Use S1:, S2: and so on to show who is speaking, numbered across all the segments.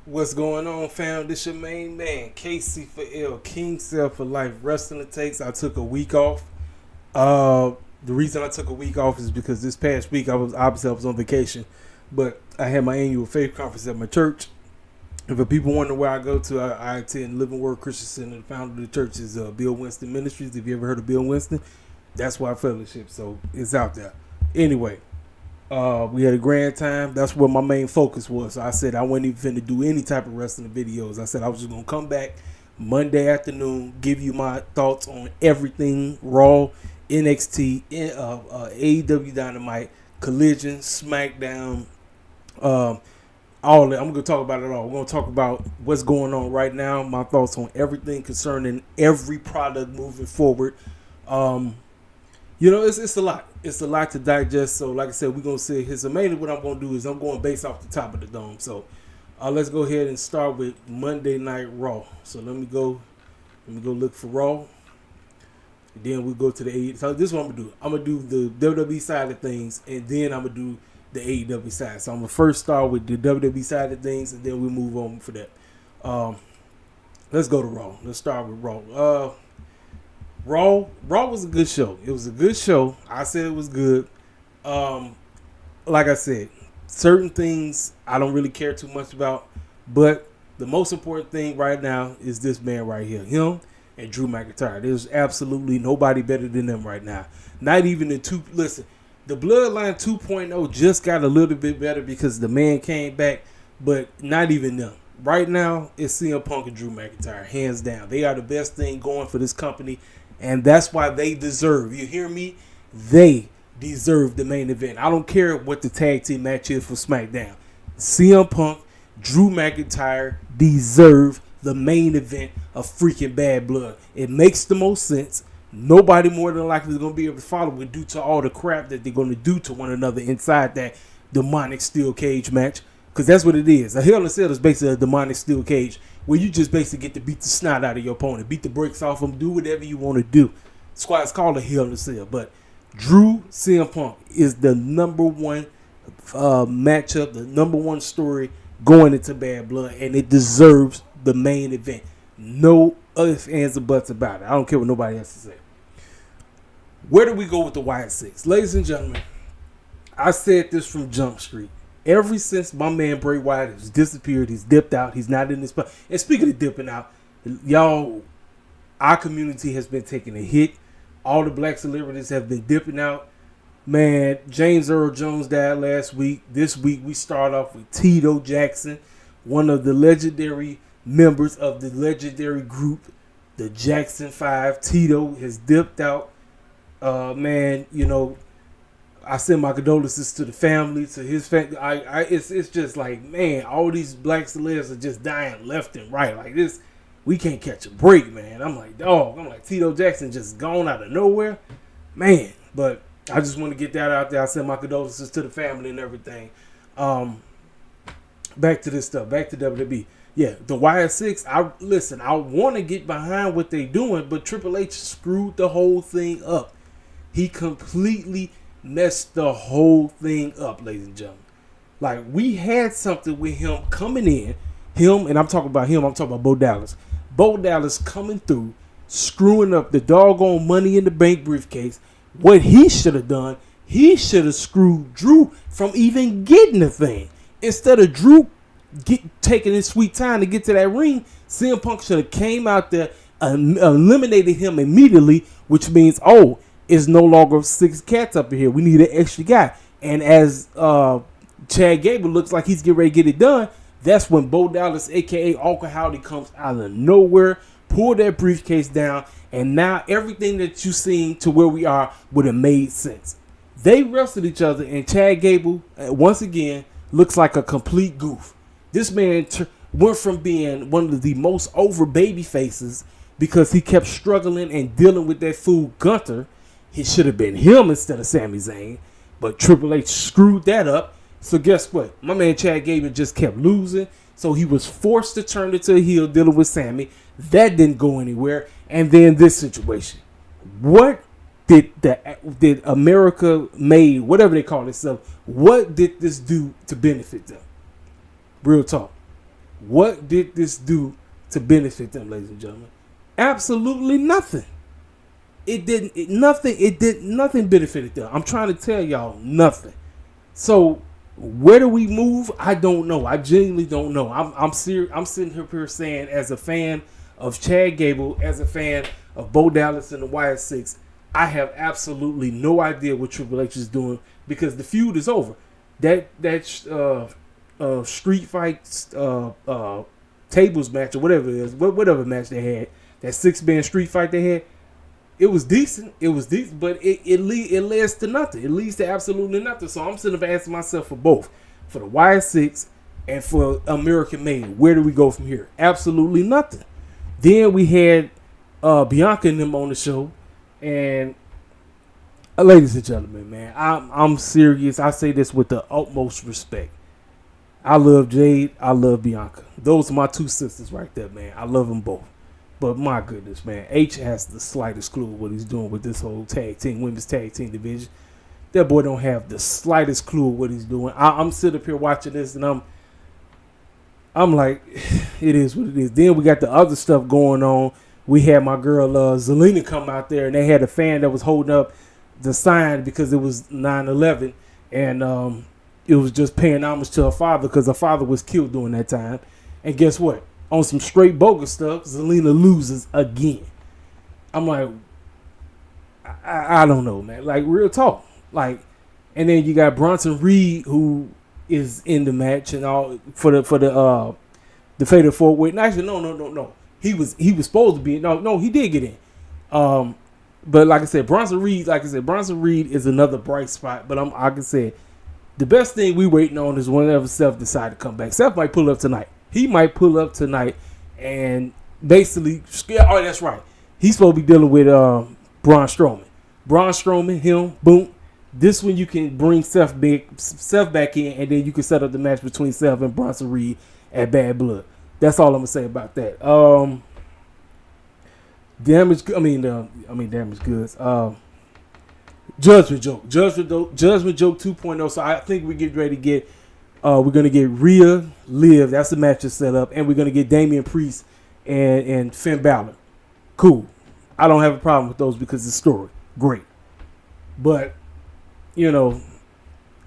S1: What's going on, fam? This your main man, KC4L, King Self for Life Wrestling Takes. I took a week off. The reason I took a week off is because this past week I was on vacation, but I had my annual faith conference at my church. And for people wondering where I go to, I attend Living Word Christian Center. The founder of the church is Bill Winston Ministries. If you ever heard of Bill Winston, that's why I fellowship. So it's out there. Anyway, we had a grand time. That's where my main focus was. So I said I wasn't even finna do any type of wrestling videos. I said I was just gonna come back Monday afternoon, give you my thoughts on everything Raw, NXT, AEW Dynamite, Collision, Smackdown, all that. I'm gonna talk about it all. We're gonna talk about what's going on right now, my thoughts on everything concerning every product moving forward. It's a lot. It's a lot to digest. So, like I said, we're gonna see. So mainly what I'm gonna do is I'm going based off the top of the dome. So, let's go ahead and start with Monday Night Raw. So let me go look for Raw. Then we go to the AEW. So this is what I'm gonna do. I'm gonna do the WWE side of things, and then I'm gonna do the AEW side. So I'm gonna first start with the WWE side of things, and then we move on for that. Let's go to Raw. Let's start with Raw. Raw was a good show. It was a good show. I said it was good. Like I said, certain things I don't really care too much about, but the most important thing right now is this man right here, him and Drew McIntyre. There's absolutely nobody better than them right now. Not even the two. Listen, the Bloodline 2.0 just got a little bit better because the man came back, but not even them. Right now, it's CM Punk and Drew McIntyre, hands down. They are the best thing going for this company. And that's why they deserve, you hear me? They deserve the main event. I don't care what the tag team match is for SmackDown. CM Punk, Drew McIntyre deserve the main event of freaking Bad Blood. It makes the most sense. Nobody more than likely is going to be able to follow it due to all the crap that they're going to do to one another inside that demonic steel cage match. Because that's what it is. A Hell in a Cell is basically a demonic steel cage where you just basically get to beat the snot out of your opponent, beat the brakes off them, do whatever you want to do. That's why it's called a Hell in a Cell. But Drew CM Punk is the number one matchup, the number one story going into Bad Blood, and it deserves the main event. No ifs, ands, or buts about it. I don't care what nobody has to say. Where do we go with the Wyatt Six? Ladies and gentlemen, I said this from Jump Street. Ever since my man Bray Wyatt has disappeared, he's dipped out, he's not in this spot. And speaking of dipping out, y'all, our community has been taking a hit. All the black celebrities have been dipping out. Man, James Earl Jones died last week. This week we start off with Tito Jackson, one of the legendary members of the legendary group, the Jackson 5. Tito has dipped out. I send my condolences to the family, to his family. It's just like, man, all these black celebs are just dying left and right. Like this, we can't catch a break, man. I'm like, Tito Jackson just gone out of nowhere, man. But I just want to get that out there. I send my condolences to the family and everything. Back to this stuff. Back to WWE. Yeah, the Wyatt Six. I want to get behind what they doing, but Triple H screwed the whole thing up. He completely messed the whole thing up, ladies and gentlemen. Like, we had something with him coming in. And I'm talking about Bo Dallas. Bo Dallas coming through, screwing up the doggone Money in the Bank briefcase. What he should have done, he should have screwed Drew from even getting the thing. Instead of Drew taking his sweet time to get to that ring, CM Punk should have came out there and eliminated him immediately, which means, it's no longer 6 cats up in here. We need an extra guy. And as Chad Gable looks like he's getting ready to get it done, that's when Bo Dallas, a.k.a. Uncle Howdy, comes out of nowhere, pull that briefcase down, and now everything that you've seen to where we are would have made sense. They wrestled each other, and Chad Gable, once again, looks like a complete goof. This man went from being one of the most over baby faces because he kept struggling and dealing with that fool Gunther. It should have been him instead of Sami Zayn, but Triple H screwed that up. So guess what? My man Chad Gable just kept losing, so he was forced to turn into a heel dealing with Sami. That didn't go anywhere. And then this situation. What did America made, whatever they call itself, what did this do to benefit them? Real talk. What did this do to benefit them, ladies and gentlemen? Absolutely nothing. It didn't. Nothing benefited them. I'm trying to tell y'all, nothing. So where do we move? I don't know. I genuinely don't know. I'm serious. I'm sitting here saying, as a fan of Chad Gable, as a fan of Bo Dallas and the YS6, I have absolutely no idea what Triple H is doing, because the feud is over. That street fight tables match, or whatever it is, whatever match they had, that 6-man street fight they had, it was decent. But it leads to nothing. It leads to absolutely nothing. So I'm sitting there asking myself for both, for the YS6 and for American Made. Where do we go from here? Absolutely nothing. Then we had Bianca and them on the show, and ladies and gentlemen, man, I'm serious. I say this with the utmost respect. I love Jade. I love Bianca. Those are my two sisters right there, man. I love them both. But my goodness, man, H has the slightest clue what he's doing with this whole women's tag team division. That boy don't have the slightest clue what he's doing. I'm sitting up here watching this, and I'm like, it is what it is. Then we got the other stuff going on. We had my girl Zelina come out there, and they had a fan that was holding up the sign because it was 9/11, and it was just paying homage to her father because her father was killed during that time. And guess what? On some straight bogus stuff, Zelina loses again. I'm like, I don't know, man. Like, real talk. Like, and then you got Bronson Reed, who is in the match and all for the Fatal 4-Way. Actually, no. He was supposed to be. No, he did get in. But like I said, Bronson Reed is another bright spot. But like I said, the best thing we waiting on is whenever Seth decide to come back. Seth might pull up tonight. He might pull up tonight and basically, oh, that's right. He's supposed to be dealing with Braun Strowman. Braun Strowman, him, boom. This one you can bring Seth back in, and then you can set up the match between Seth and Bronson Reed at Bad Blood. That's all I'm gonna say about that. Damaged goods. Judgment Joke 2.0. So I think we get ready to get. We're gonna get Rhea, Liv. That's the match is set up, and we're gonna get Damian Priest and Finn Balor. Cool. I don't have a problem with those because the story great. But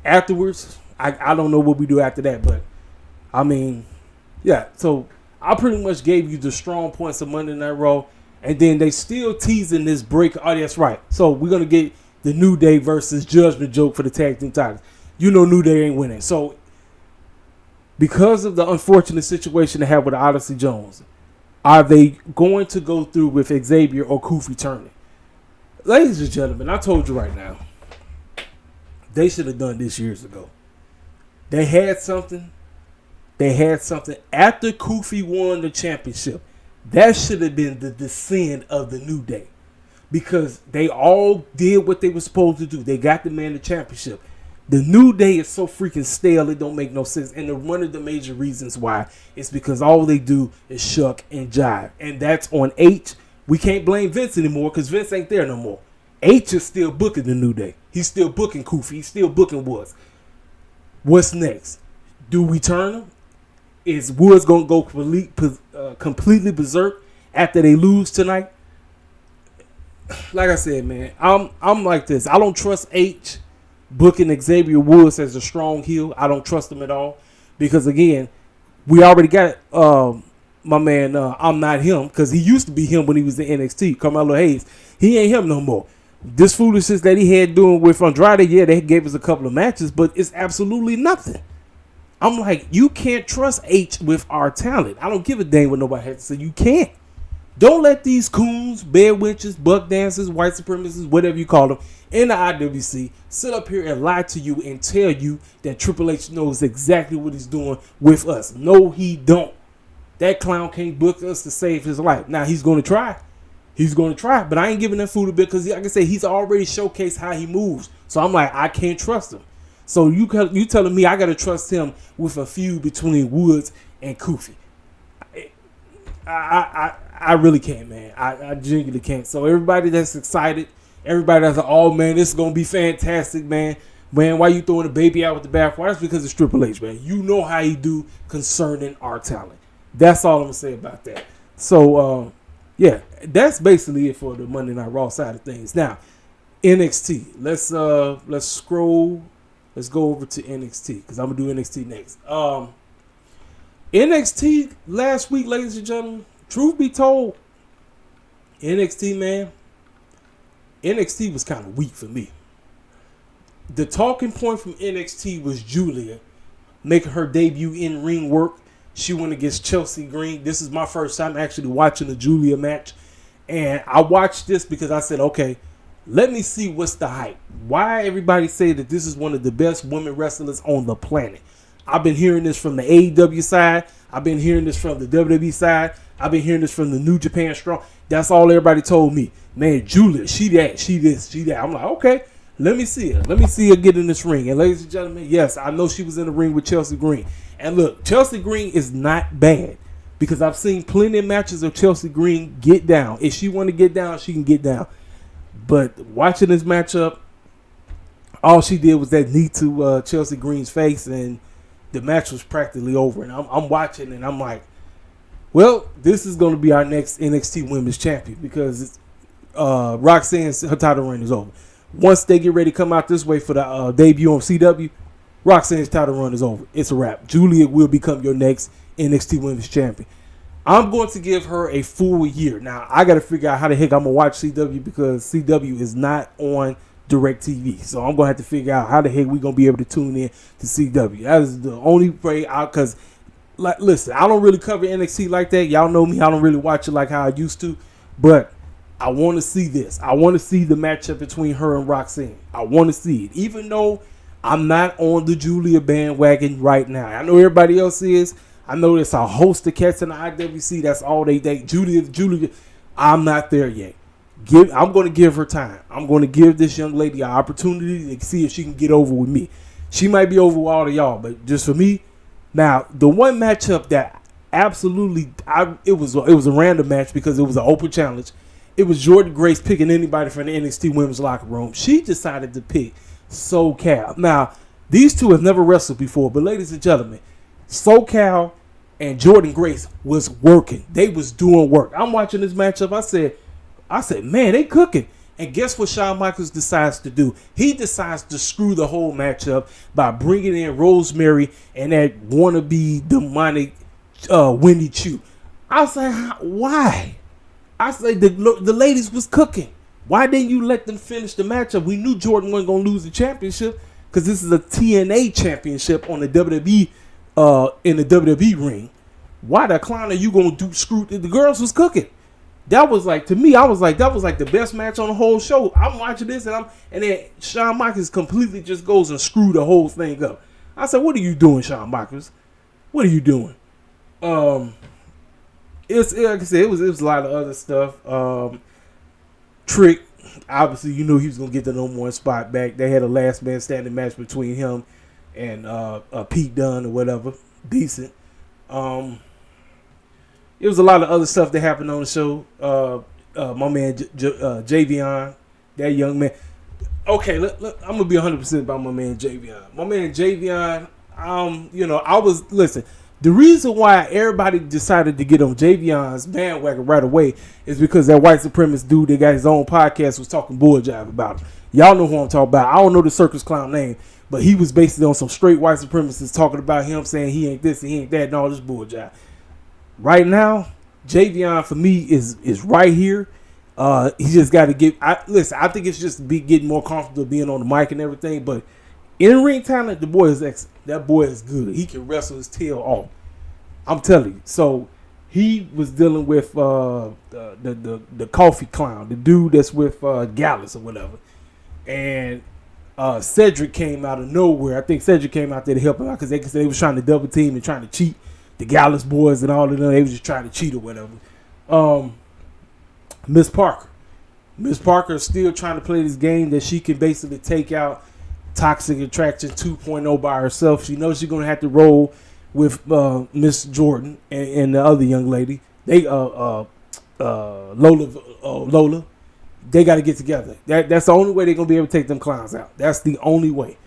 S1: afterwards, I don't know what we do after that. But I mean, yeah. So I pretty much gave you the strong points of Monday Night Raw, and then they still teasing this break. Oh, that's right. So we're gonna get the New Day versus Judgment Joke for the tag team titles. New Day ain't winning. So because of the unfortunate situation they have with Odyssey Jones, are they going to go through with Xavier or Kofi turning? Ladies and gentlemen, I told you right now, they should have done this years ago. They had something after Kofi won the championship. That should have been the descent of the New Day, because they all did what they were supposed to do. They got the man the championship. The New Day is so freaking stale, it don't make no sense. And one of the major reasons why is because all they do is shuck and jive. And that's on H. We can't blame Vince anymore because Vince ain't there no more. H is still booking the New Day. He's still booking Kofi. He's still booking Woods. What's next? Do we turn him? Is Woods going to go completely berserk after they lose tonight? Like I said, man, I'm like this. I don't trust H booking Xavier Woods as a strong heel. I don't trust him at all, because again, we already got my man I'm Not Him, because he used to be him when he was in NXT, Carmelo Hayes. He ain't him no more. This foolishness that he had doing with Andrade, yeah, they gave us a couple of matches, but it's absolutely nothing. I'm like, you can't trust H with our talent. I don't give a damn what nobody has to say. You can't. Don't let these coons, bed witches, buck dancers, white supremacists, whatever you call them, in the IWC sit up here and lie to you and tell you that Triple H knows exactly what he's doing with us. No, he don't. That clown can't book us to save his life. Now, he's going to try. But I ain't giving that fool a bit because, like I said, he's already showcased how he moves. So I'm like, I can't trust him. So you telling me I got to trust him with a feud between Woods and Kofi? I really can't, man. I genuinely can't. So everybody that's excited, everybody that's like, oh, man, this is going to be fantastic, man. Man, why you throwing the baby out with the bathwater? That's because it's Triple H, man. You know how he do concerning our talent. That's all I'm gonna say about that. So yeah, that's basically it for the Monday Night Raw side of things. Now NXT. Let's scroll. Let's go over to NXT because I'm gonna do NXT next. NXT last week, ladies and gentlemen. Truth be told, NXT, man, NXT was kind of weak for me. The talking point from NXT was Julia making her debut in ring work. She went against Chelsea Green. This is my first time actually watching the Julia match. And I watched this because I said, okay, let me see what's the hype. Why everybody say that this is one of the best women wrestlers on the planet. I've been hearing this from the AEW side. I've been hearing this from the WWE side. I've been hearing this from the New Japan Strong. That's all everybody told me. Man, Julia, she that, she this, she that. I'm like, okay, let me see her. Let me see her get in this ring. And ladies and gentlemen, yes, I know she was in the ring with Chelsea Green. And look, Chelsea Green is not bad because I've seen plenty of matches of Chelsea Green get down. If she want to get down, she can get down. But watching this matchup, all she did was that knee to Chelsea Green's face, and the match was practically over. And I'm watching, and I'm like, well, this is going to be our next NXT Women's Champion because Roxanne's her title run is over. Once they get ready to come out this way for the debut on CW, Roxanne's title run is over. It's a wrap. Julia will become your next NXT Women's Champion. I'm going to give her a full year. Now, I got to figure out how the heck I'm going to watch CW because CW is not on DirecTV. So I'm going to have to figure out how the heck we're going to be able to tune in to CW. That is the only way out because, like, listen, I don't really cover NXT like that. Y'all know me. I don't really watch it like how I used to. But I want to see this. I want to see the matchup between her and Roxanne. I want to see it. Even though I'm not on the Julia bandwagon right now. I know everybody else is. I know there's a host of cats in the IWC. That's all they Julia. I'm not there yet. I'm going to give her time. I'm going to give this young lady an opportunity to see if she can get over with me. She might be over with all of y'all, but just for me. Now, the one matchup that absolutely, it was a random match because it was an open challenge. It was Jordynne Grace picking anybody from the NXT Women's Locker Room. She decided to pick SoCal. Now, these two have never wrestled before, but ladies and gentlemen, SoCal and Jordynne Grace was working. They was doing work. I'm watching this matchup. I said, man, they cooking. And guess what Shawn Michaels decides to do? He decides to screw the whole matchup by bringing in Rosemary and that wannabe demonic Wendy Chu. I was like, why? I said the ladies was cooking. Why didn't you let them finish the matchup? We knew Jordan wasn't going to lose the championship because this is a TNA championship on the WWE in the WWE ring. Why the clown are you going to do screw? The girls was cooking. That was like, to me, I was like, that was like the best match on the whole show. I'm watching this and then Shawn Michaels completely just goes and screw the whole thing up. I said, what are you doing, Shawn Michaels? What are you doing? It's like I said, it was a lot of other stuff. Trick, obviously, you knew he was gonna get the number one spot back. They had a last man standing match between him and Pete Dunne or whatever. Decent. It was a lot of other stuff that happened on the show. My man Javion, that young man. Okay, look, I'm gonna be 100% about my man Javion. My man Javion, listen. The reason why everybody decided to get on Javion's bandwagon right away is because that white supremacist dude that got his own podcast was talking bull jive about him. Y'all know who I'm talking about. I don't know the circus clown name, but he was basically on some straight white supremacists talking about him, saying he ain't this and he ain't that and all this bull jive. Right now, Javion for me is right here. He just got to get. I think it's just getting more comfortable being on the mic and everything. But in ring talent, the boy is excellent. That boy is good. He can wrestle his tail off. I'm telling you. So he was dealing with the coffee clown, the dude that's with Gallus or whatever, and Cedric came out of nowhere. I think Cedric came out there to help him out because they was trying to double team and trying to cheat the Gallus boys and all of them. They was just trying to cheat or whatever. Miss Parker is still trying to play this game that she can basically take out Toxic Attraction 2.0 by herself. She knows she's gonna have to roll with Miss Jordan and the other young lady. They Lola. They got to get together. That's the only way they're gonna be able to take them clowns out. That's the only way.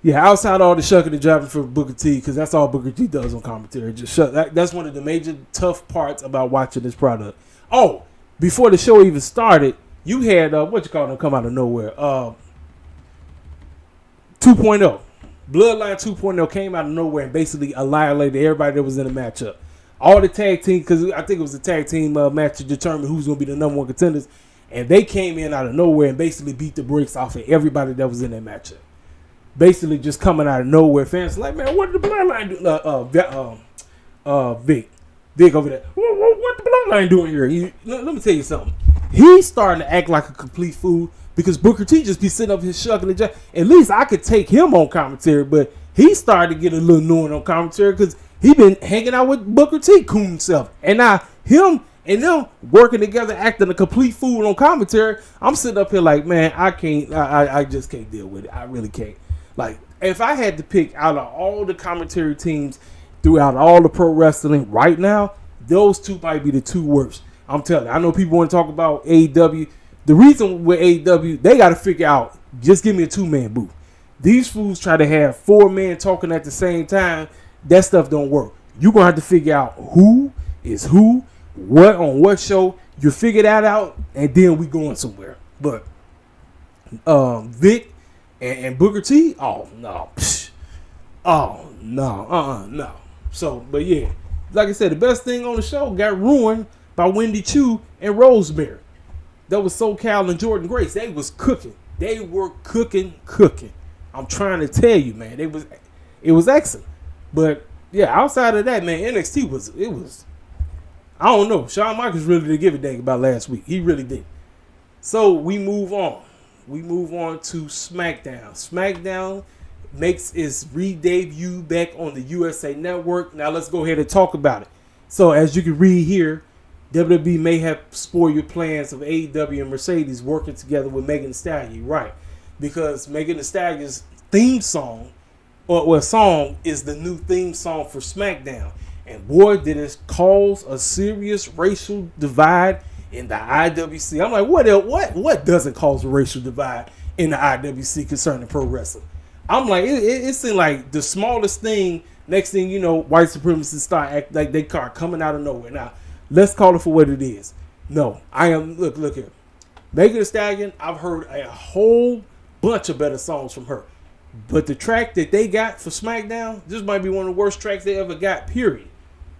S1: Yeah, outside all the shucking and jiving for Booker T, because that's all Booker T does on commentary. Just shut. That's one of the major tough parts about watching this product. Oh, before the show even started, you had what you call them come out of nowhere. 2.0. Bloodline 2.0 came out of nowhere and basically annihilated everybody that was in the matchup. All the tag team, because I think it was a tag team match to determine who's going to be the number one contenders, and they came in out of nowhere and basically beat the brakes off of everybody that was in that matchup. Basically just coming out of nowhere. Fans like, man, what did the Bloodline do? Vic over there. What the Bloodline doing here? Let me tell you something. He's starting to act like a complete fool. Because Booker T just be sitting up here shucking and jiving. At least I could take him on commentary, but he started to get a little annoying on commentary because he been hanging out with Booker T coon himself. And now him and them working together acting a complete fool on commentary. I'm sitting up here like, man, I can't, I just can't deal with it. I really can't. Like, if I had to pick out of all the commentary teams throughout all the pro wrestling right now, those two might be the two worst. I'm telling you, I know people want to talk about AEW. The reason with AEW, they got to figure out, just give me a 2-man booth. These fools try to have 4 men talking at the same time. That stuff don't work. You're going to have to figure out who is who, what on what show. You figure that out, and then we going somewhere. But Vic and Booker T, oh, no. Oh, no. No. So, but yeah, like I said, the best thing on the show got ruined by Wendy Chu and Rosemary. That was SoCal and Jordan Grace. They was cooking. They were cooking. I'm trying to tell you, man. It was excellent. But yeah, outside of that, man, NXT was I don't know. Shawn Michaels really didn't give a dang about last week. He really did. So we move on. We move on to SmackDown. SmackDown makes its re-debut back on the USA Network. Now let's go ahead and talk about it. So as you can read here, WWE may have spoiled your plans of AEW and Mercedes working together with Megan Thee Stallion, right? Because Megan Thee Stallion's theme song, or song, is the new theme song for SmackDown. And boy, did it cause a serious racial divide in the IWC. I'm like, what doesn't cause a racial divide in the IWC concerning pro wrestling? I'm like, it seemed like the smallest thing, next thing you know, white supremacists start acting like they are coming out of nowhere. Now, let's call it for what it is. No, look here. Megan Thee Stallion, I've heard a whole bunch of better songs from her. But the track that they got for SmackDown, this might be one of the worst tracks they ever got, period.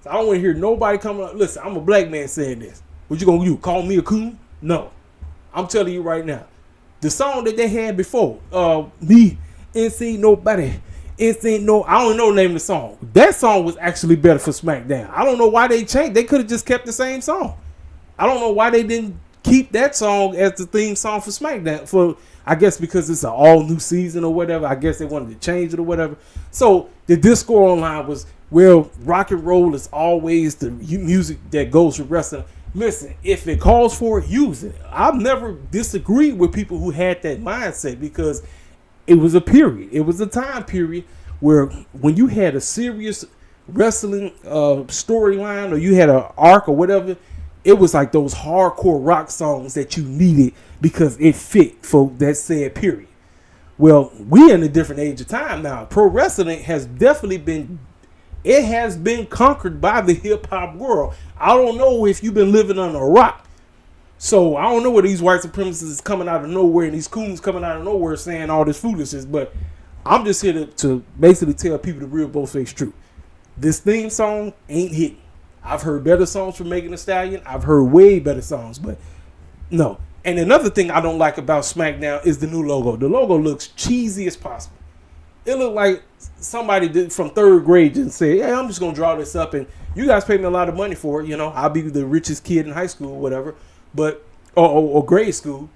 S1: So I don't want to hear nobody coming up. Listen, I'm a black man saying this. What you gonna do? Call me a coon? No. I'm telling you right now. The song that they had before, me, NC Nobody, NC No, I don't know the name of the song. That song was actually better for SmackDown. I don't know why they changed. They could have just kept the same song. I don't know why they didn't keep that song as the theme song for SmackDown. For, I guess because it's an all new season or whatever. I guess they wanted to change it or whatever. So the discourse online was, well, rock and roll is always the music that goes with wrestling. Listen, if it calls for it, use it. I've never disagreed with people who had that mindset because it was a period. It was a time period where when you had a serious wrestling storyline or you had an arc or whatever, it was like those hardcore rock songs that you needed because it fit for that said period. Well, we in a different age of time now. Pro wrestling has definitely been conquered by the hip hop world. I don't know if you've been living under a rock. So I don't know where these white supremacists is coming out of nowhere and these coons coming out of nowhere saying all this foolishness, but I'm just here to basically tell people the real both-face truth. This theme song ain't hitting. I've heard better songs from Megan Thee Stallion. I've heard way better songs, but no. And another thing I don't like about SmackDown is the new logo. The logo looks cheesy as possible. It looked like somebody did from third grade and said, hey, I'm just going to draw this up and you guys pay me a lot of money for it. You know, I'll be the richest kid in high school or whatever, but or grade school.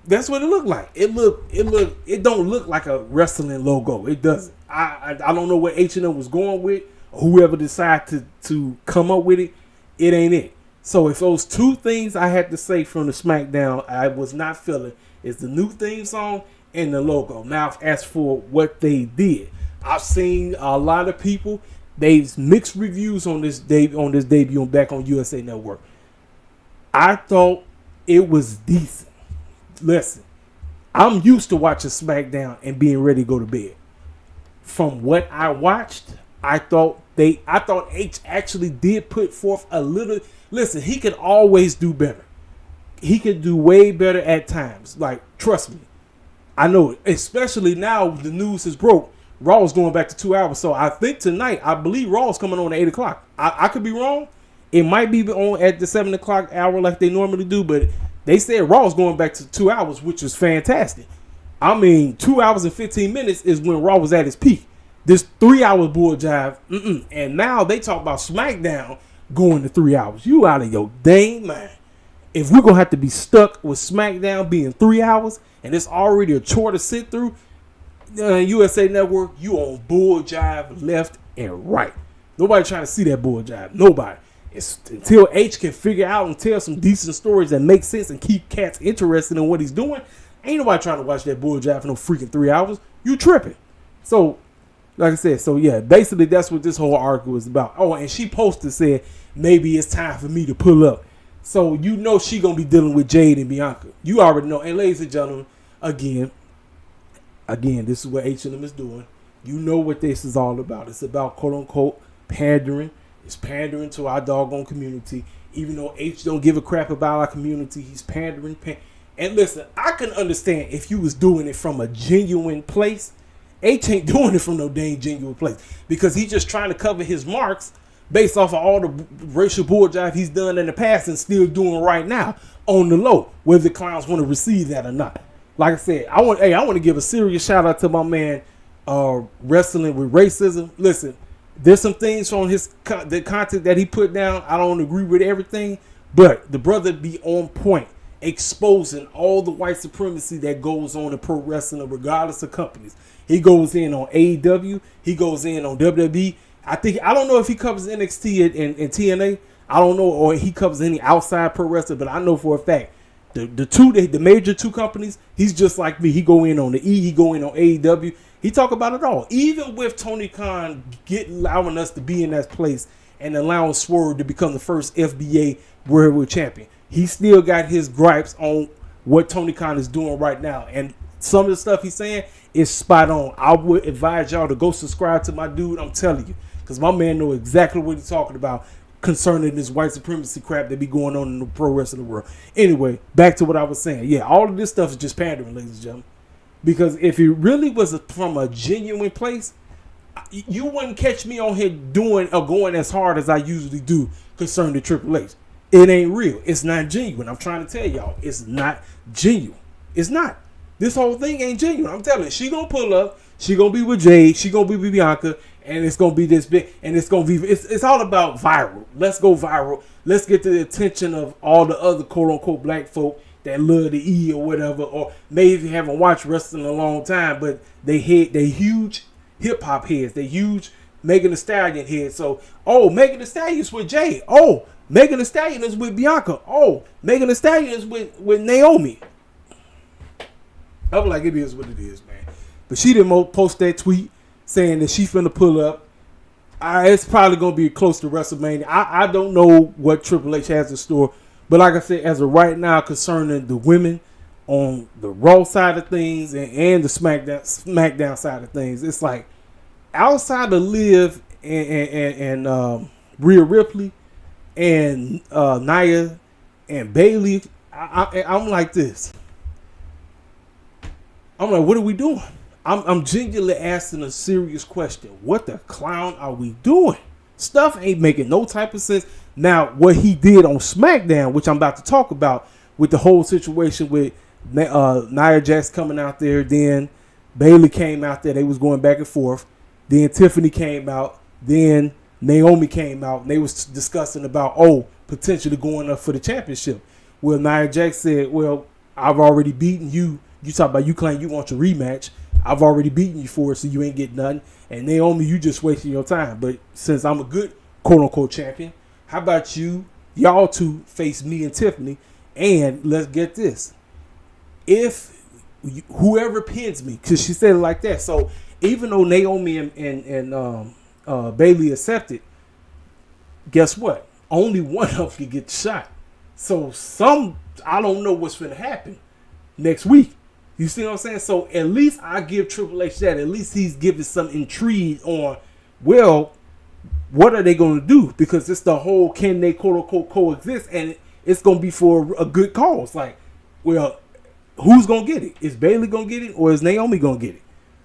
S1: That's what it looked like. It don't look like a wrestling logo. It doesn't. I don't know what H&M was going with. Whoever decided to come up with it, it ain't it. So if those two things I had to say from the SmackDown I was not feeling is the new theme song and the logo. Now as for what they did, I've seen a lot of people, they've mixed reviews on this debut back on USA Network. I thought it was decent. Listen, I'm used to watching SmackDown and being ready to go to bed. from what I watched, I thought H actually did put forth a little. Listen, he could always do better. He could do way better at times. Like, trust me. I know it. Especially now the news is broke. Raw is going back to 2 hours. So I think tonight, I believe Raw is coming on at 8 o'clock. I could be wrong. It might be on at the 7 o'clock hour like they normally do. But they said Raw is going back to 2 hours, which is fantastic. I mean, 2 hours and 15 minutes is when Raw was at its peak. This 3 hours bull jive. And now they talk about SmackDown going to 3 hours. You out of your dang mind. If we're going to have to be stuck with SmackDown being 3 hours and it's already a chore to sit through, USA Network, you on bull jive left and right. Nobody trying to see that bull jive. Nobody. It's until H can figure out and tell some decent stories that make sense and keep cats interested in what he's doing. Ain't nobody trying to watch that bull jive for no freaking 3 hours. You tripping. So, like I said, basically that's what this whole article is about. Oh, and she posted, said, maybe it's time for me to pull up. So, you know she going to be dealing with Jade and Bianca. You already know. And ladies and gentlemen, again, this is what H&M is doing. You know what this is all about. It's about, quote-unquote, pandering. It's pandering to our doggone community. Even though H don't give a crap about our community, he's pandering. And listen, I can understand if you was doing it from a genuine place. H ain't doing it from no dang genuine place. Because he's just trying to cover his marks based off of all the racial bull jive he's done in the past and still doing right now on the low, whether the clowns want to receive that or not. Like I said, I want to give a serious shout out to my man, Wrestling with Racism. Listen, there's some things on the content that he put down. I don't agree with everything, but the brother be on point, exposing all the white supremacy that goes on in pro wrestling, regardless of companies. He goes in on AEW. He goes in on WWE. I don't know if he covers NXT and TNA. I don't know, or he covers any outside pro wrestling, but I know for a fact the major two companies, he's just like me. He go in on the E, he go in on AEW. He talk about it all. Even with Tony Khan allowing us to be in that place and allowing Swerve to become the first FBA World Heavyweight Champion, he still got his gripes on what Tony Khan is doing right now. And some of the stuff he's saying is spot on. I would advise y'all to go subscribe to my dude. I'm telling you. Because my man know exactly what he's talking about concerning this white supremacy crap that be going on in the pro wrestling world. Anyway, back to what I was saying. Yeah, all of this stuff is just pandering, ladies and gentlemen. Because if it really was from a genuine place, you wouldn't catch me on here doing or going as hard as I usually do concerning the Triple H. It ain't real. It's not genuine. I'm trying to tell y'all. It's not genuine. It's not. This whole thing ain't genuine. I'm telling you. She gonna pull up. She gonna be with Jade. She gonna be with Bianca. And it's gonna be this big. And it's gonna be. It's all about viral. Let's go viral. Let's get the attention of all the other quote unquote black folk that love the E or whatever, or maybe haven't watched wrestling in a long time, but they huge hip hop heads. They huge Megan Thee Stallion heads. So, Megan Thee Stallion's with Jay. Megan Thee Stallion is with Bianca. Megan Thee Stallion is with Naomi. I'm like, it is what it is, man. But she didn't post that tweet saying that she finna pull up. It's probably gonna be close to WrestleMania. I don't know what Triple H has in store. But like I said, as of right now, concerning the women on the Raw side of things and the SmackDown side of things, it's like outside of Liv and Rhea Ripley and Nia and Bayley, I'm like this. I'm like, what are we doing? I'm genuinely asking a serious question. What the clown are we doing? Stuff ain't making no type of sense. Now, what he did on SmackDown, which I'm about to talk about, with the whole situation with Nia Jax coming out there, then Bayley came out there, they was going back and forth, then Tiffany came out, then Naomi came out, and they was discussing about, potentially going up for the championship. Well, Nia Jax said, well, I've already beaten you. You talk about you claim you want your rematch. I've already beaten you for it, so you ain't getting nothing. And Naomi, you just wasting your time. But since I'm a good quote-unquote champion, how about y'all two face me and Tiffany, and let's get this. If whoever pins me, because she said it like that. So even though Naomi and Bayley accepted, guess what? Only one of them can get shot. So I don't know what's going to happen next week. You see what I'm saying? So at least I give Triple H that. At least he's giving some intrigue on, well, what are they going to do? Because it's the whole, can they quote unquote coexist? And it's going to be for a good cause. Like, well, who's going to get it? Is Bayley going to get it, or is Naomi going to get it?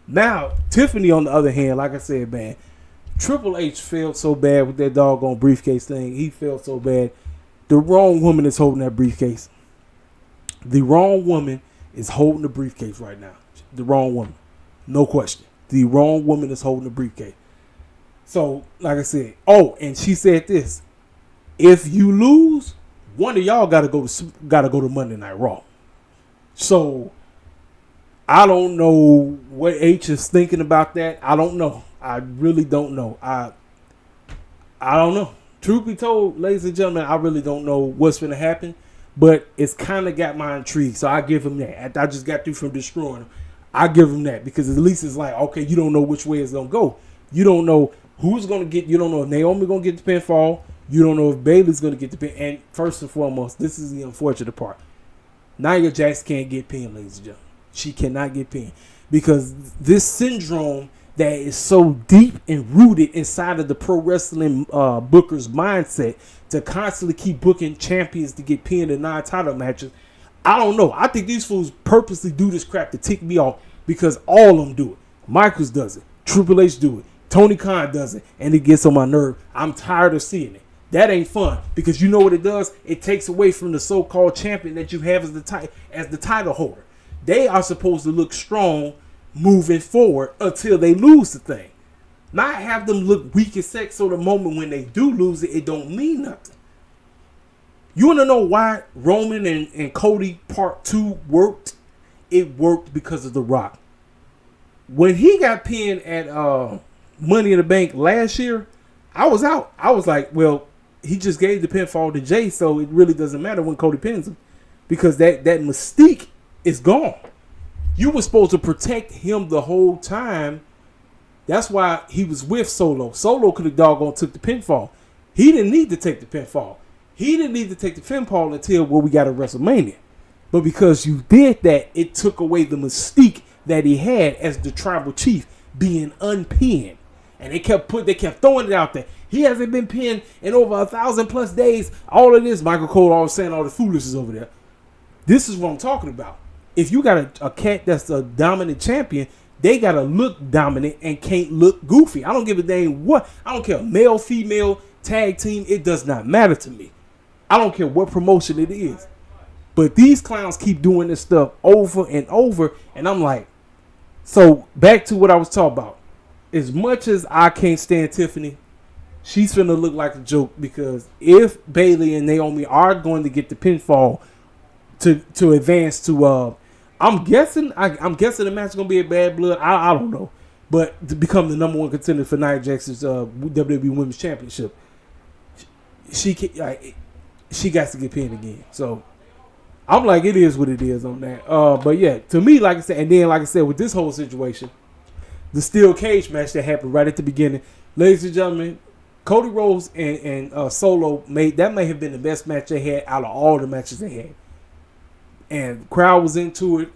S1: Now, Tiffany, on the other hand, like I said, man, Triple H failed so bad with that doggone briefcase thing. He failed so bad. The wrong woman is holding that briefcase. The wrong woman is holding the briefcase right now. The wrong woman. No question. The wrong woman is holding the briefcase. So, like I said, and she said this: if you lose, one of y'all gotta go to Monday Night Raw. So I don't know what H is thinking about that. I don't know. I really don't know. I don't know. Truth be told, ladies and gentlemen, I really don't know what's going to happen. But it's kind of got my intrigue, so I give him that. I just got through from destroying him. I give him that because at least it's like, okay, you don't know which way it's going to go. You don't know who's going to get. You don't know if Naomi going to get the pinfall. You don't know if Bayley's going to get the pin. And first and foremost, this is the unfortunate part. Nia Jax can't get pinned, ladies and gentlemen. She cannot get pinned because this syndrome that is so deep and rooted inside of the pro wrestling booker's mindset to constantly keep booking champions to get pinned in non-title matches. I don't know. I think these fools purposely do this crap to tick me off because all of them do it. Michaels does it. Triple H do it. Tony Khan does it. And it gets on my nerve. I'm tired of seeing it. That ain't fun because you know what it does? It takes away from the so-called champion that you have as the title holder. They are supposed to look strong moving forward until they lose the thing. Not have them look weak as sex so the moment when they do lose it, it don't mean nothing. You want to know why Roman and Cody Part 2 worked? It worked because of The Rock. When he got pinned at Money in the Bank last year, I was out. I was like, well, he just gave the pinfall to Jay, so it really doesn't matter when Cody pins him because that mystique is gone. You were supposed to protect him the whole time. That's why he was with Solo. Solo could have doggone took the pinfall. He didn't need to take the pinfall. He didn't need to take the pinfall until we got to WrestleMania. But because you did that, it took away the mystique that he had as the tribal chief being unpinned. And they kept throwing it out there. He hasn't been pinned in over 1,000+ days. All of this, Michael Cole always saying all the foolishness over there. This is what I'm talking about. If you got a cat that's a dominant champion, they got to look dominant and can't look goofy. I don't give a dang what. I don't care. Male, female, tag team. It does not matter to me. I don't care what promotion it is. But these clowns keep doing this stuff over and over. And I'm like, so back to what I was talking about. As much as I can't stand Tiffany, she's finna look like a joke because if Bayley and Naomi are going to get the pinfall to advance to I'm guessing the match is gonna be a Bad Blood. I don't know, but to become the number one contender for Nia Jax's WWE Women's Championship, she got to get pinned again. So I'm like, it is what it is on that. But yeah, to me, like I said, and then like I said, with this whole situation, the steel cage match that happened right at the beginning, ladies and gentlemen, Cody Rhodes and Solo may have been the best match they had out of all the matches they had. And the crowd was into it.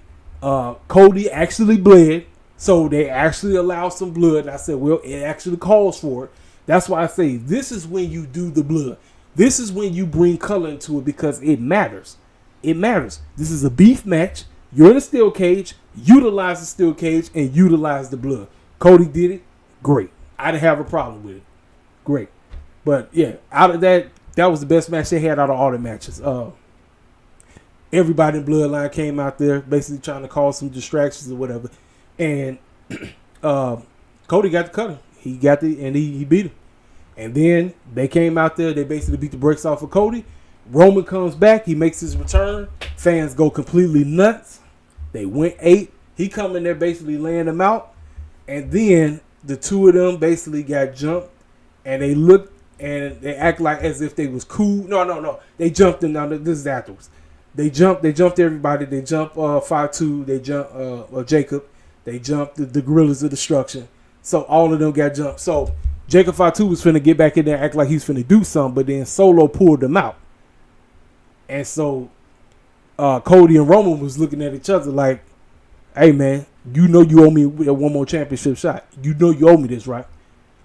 S1: Cody actually bled, so they actually allowed some blood. And I said, well, it actually calls for it. That's why I say this is when you do the blood. This is when you bring color into it because it matters. It matters. This is a beef match. You're in a steel cage. Utilize the steel cage and utilize the blood. Cody did it. Great. I didn't have a problem with it. Great. But yeah, out of that was the best match they had out of all the matches. Everybody in Bloodline came out there basically trying to cause some distractions or whatever. And Cody got the cutter. He got and he beat him. And then they came out there. They basically beat the brakes off of Cody. Roman comes back. He makes his return. Fans go completely nuts. They went 8. He come in there basically laying them out. And then the two of them basically got jumped. And they looked and they act like as if they was cool. No. They jumped in. Now this is afterwards. They jumped everybody. They jumped 5-2. They jumped Jacob. They jumped the Gorillas of Destruction. So all of them got jumped. So Jacob 5-2 was finna get back in there, act like he's finna do something, but then Solo pulled them out. And so Cody and Roman was looking at each other like, Hey, man, you know you owe me one more championship shot. You know you owe me this, right?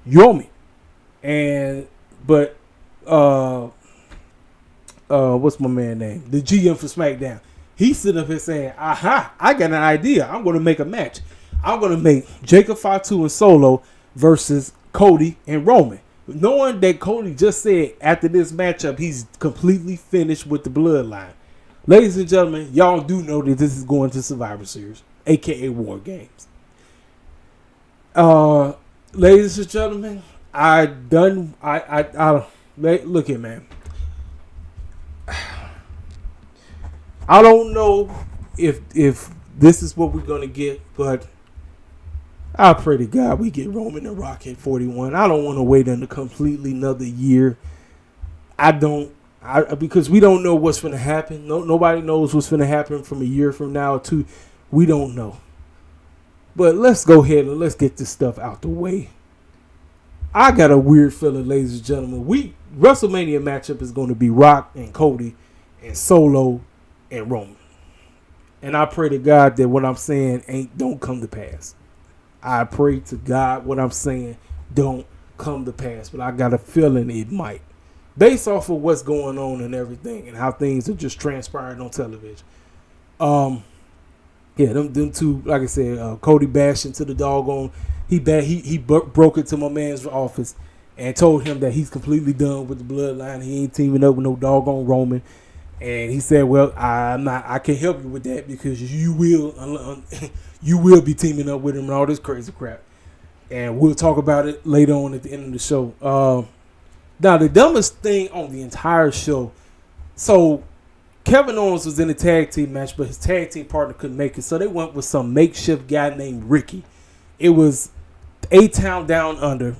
S1: You owe me. But what's my man name? The GM for SmackDown. He's sitting up here saying, aha, I got an idea. I'm going to make a match. I'm going to make Jacob Fatu and Solo versus Cody and Roman. Knowing that Cody just said after this matchup, he's completely finished with the bloodline. Ladies and gentlemen, y'all do know that this is going to Survivor Series, a.k.a. War Games. Ladies and gentlemen, look here, man. I don't know if this is what we're going to get, but I pray to God we get Roman and Rock at 41. I don't want to wait a completely another year. Because we don't know what's going to happen. Nobody knows what's going to happen from a year from now to. We don't know. But let's go ahead and let's get this stuff out the way. I got a weird feeling, ladies and gentlemen. WrestleMania matchup is going to be Rock and Cody and Solo and Roman. And I pray to God that what I'm saying don't come to pass. I pray to God what I'm saying don't come to pass. But I got a feeling it might. Based off of what's going on and everything and how things are just transpiring on television. Yeah, them two, like I said, Cody bashed into the doggone. He broke into my man's office and told him that he's completely done with the bloodline. He ain't teaming up with no doggone Roman. And he said, "Well, I can't help you with that because you will be teaming up with him and all this crazy crap." And we'll talk about it later on at the end of the show. Now, the dumbest thing on the entire show. So, Kevin Owens was in a tag team match, but his tag team partner couldn't make it. So they went with some makeshift guy named Ricky. It was A-Town Down Under,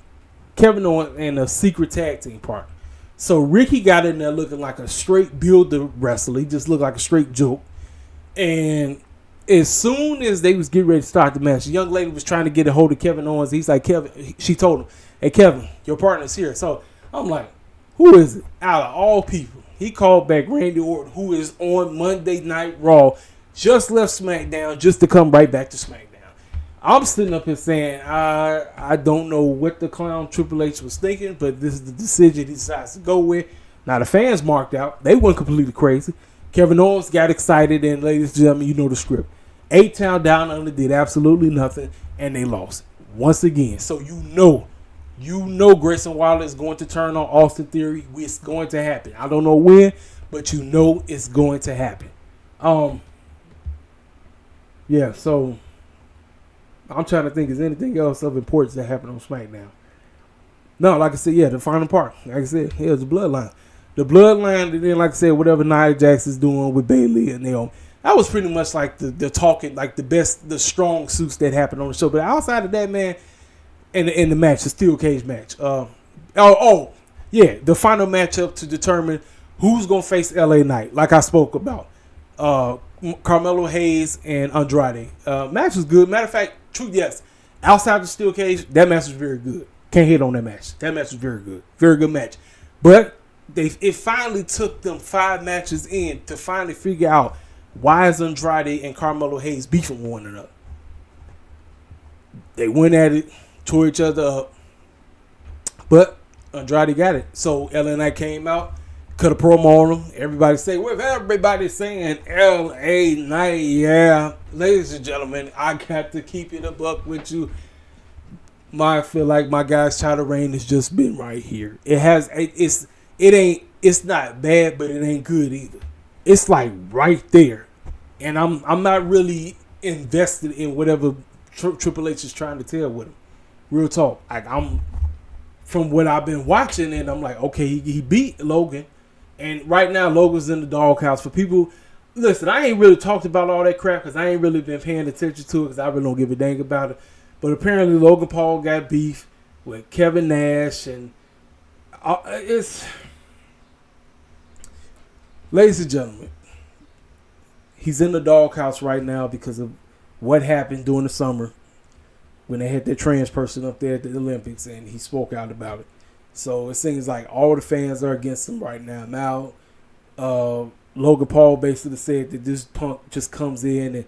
S1: Kevin Owens, and a secret tag team partner. So Ricky got in there looking like a straight builder wrestler. He just looked like a straight joke. And as soon as they was getting ready to start the match, the young lady was trying to get a hold of Kevin Owens. He's like, Kevin, she told him, "Hey, Kevin, your partner's here." So I'm like, who is it? Out of all people, he called back Randy Orton, who is on Monday Night Raw, just left SmackDown just to come right back to SmackDown. I'm sitting up here saying, I don't know what the clown Triple H was thinking, but this is the decision he decides to go with. Now, the fans marked out. They went completely crazy. Kevin Owens got excited, and ladies and gentlemen, you know the script. A-Town Down Under did absolutely nothing, and they lost once again. So you know Grayson Waller is going to turn on Austin Theory. It's going to happen. I don't know when, but you know it's going to happen. Yeah, so I'm trying to think, is anything else of importance that happened on SmackDown? No, like I said, yeah, the final part. Like I said, here's the bloodline. The bloodline, and then like I said, whatever Nia Jax's doing with Bayley and Naomi. That was pretty much like the talking, like the strong suits that happened on the show. But outside of that, man, in the match, the steel cage match. The final matchup to determine who's gonna face LA Knight, like I spoke about. Carmelo Hayes and Andrade. Match was good. Matter of fact, truth, yes. Outside the steel cage, that match was very good. Can't hit on that match. That match was very good. Very good match. But it finally took them 5 matches in to finally figure out why is Andrade and Carmelo Hayes beefing one another. They went at it, tore each other up, but Andrade got it. So LA Knight came out, cut a promo on him. Everybody saying LA Knight, yeah. Ladies and gentlemen, I got to keep it a buck with you. I feel like my guy's title reign has just been right here. It's not bad, but it ain't good either. It's like right there, and I'm not really invested in whatever Triple H is trying to tell with him. Real talk. Like, I'm from what I've been watching, and I'm like, okay, he beat Logan, and right now Logan's in the doghouse. For people, listen, I ain't really talked about all that crap because I ain't really been paying attention to it because I really don't give a dang about it. But apparently Logan Paul got beef with Kevin Nash, and it's, ladies and gentlemen, he's in the doghouse right now because of what happened during the summer when they had that trans person up there at the Olympics, and he spoke out about it. So it seems like all the fans are against him right now. Now, Logan Paul basically said that this punk just comes in and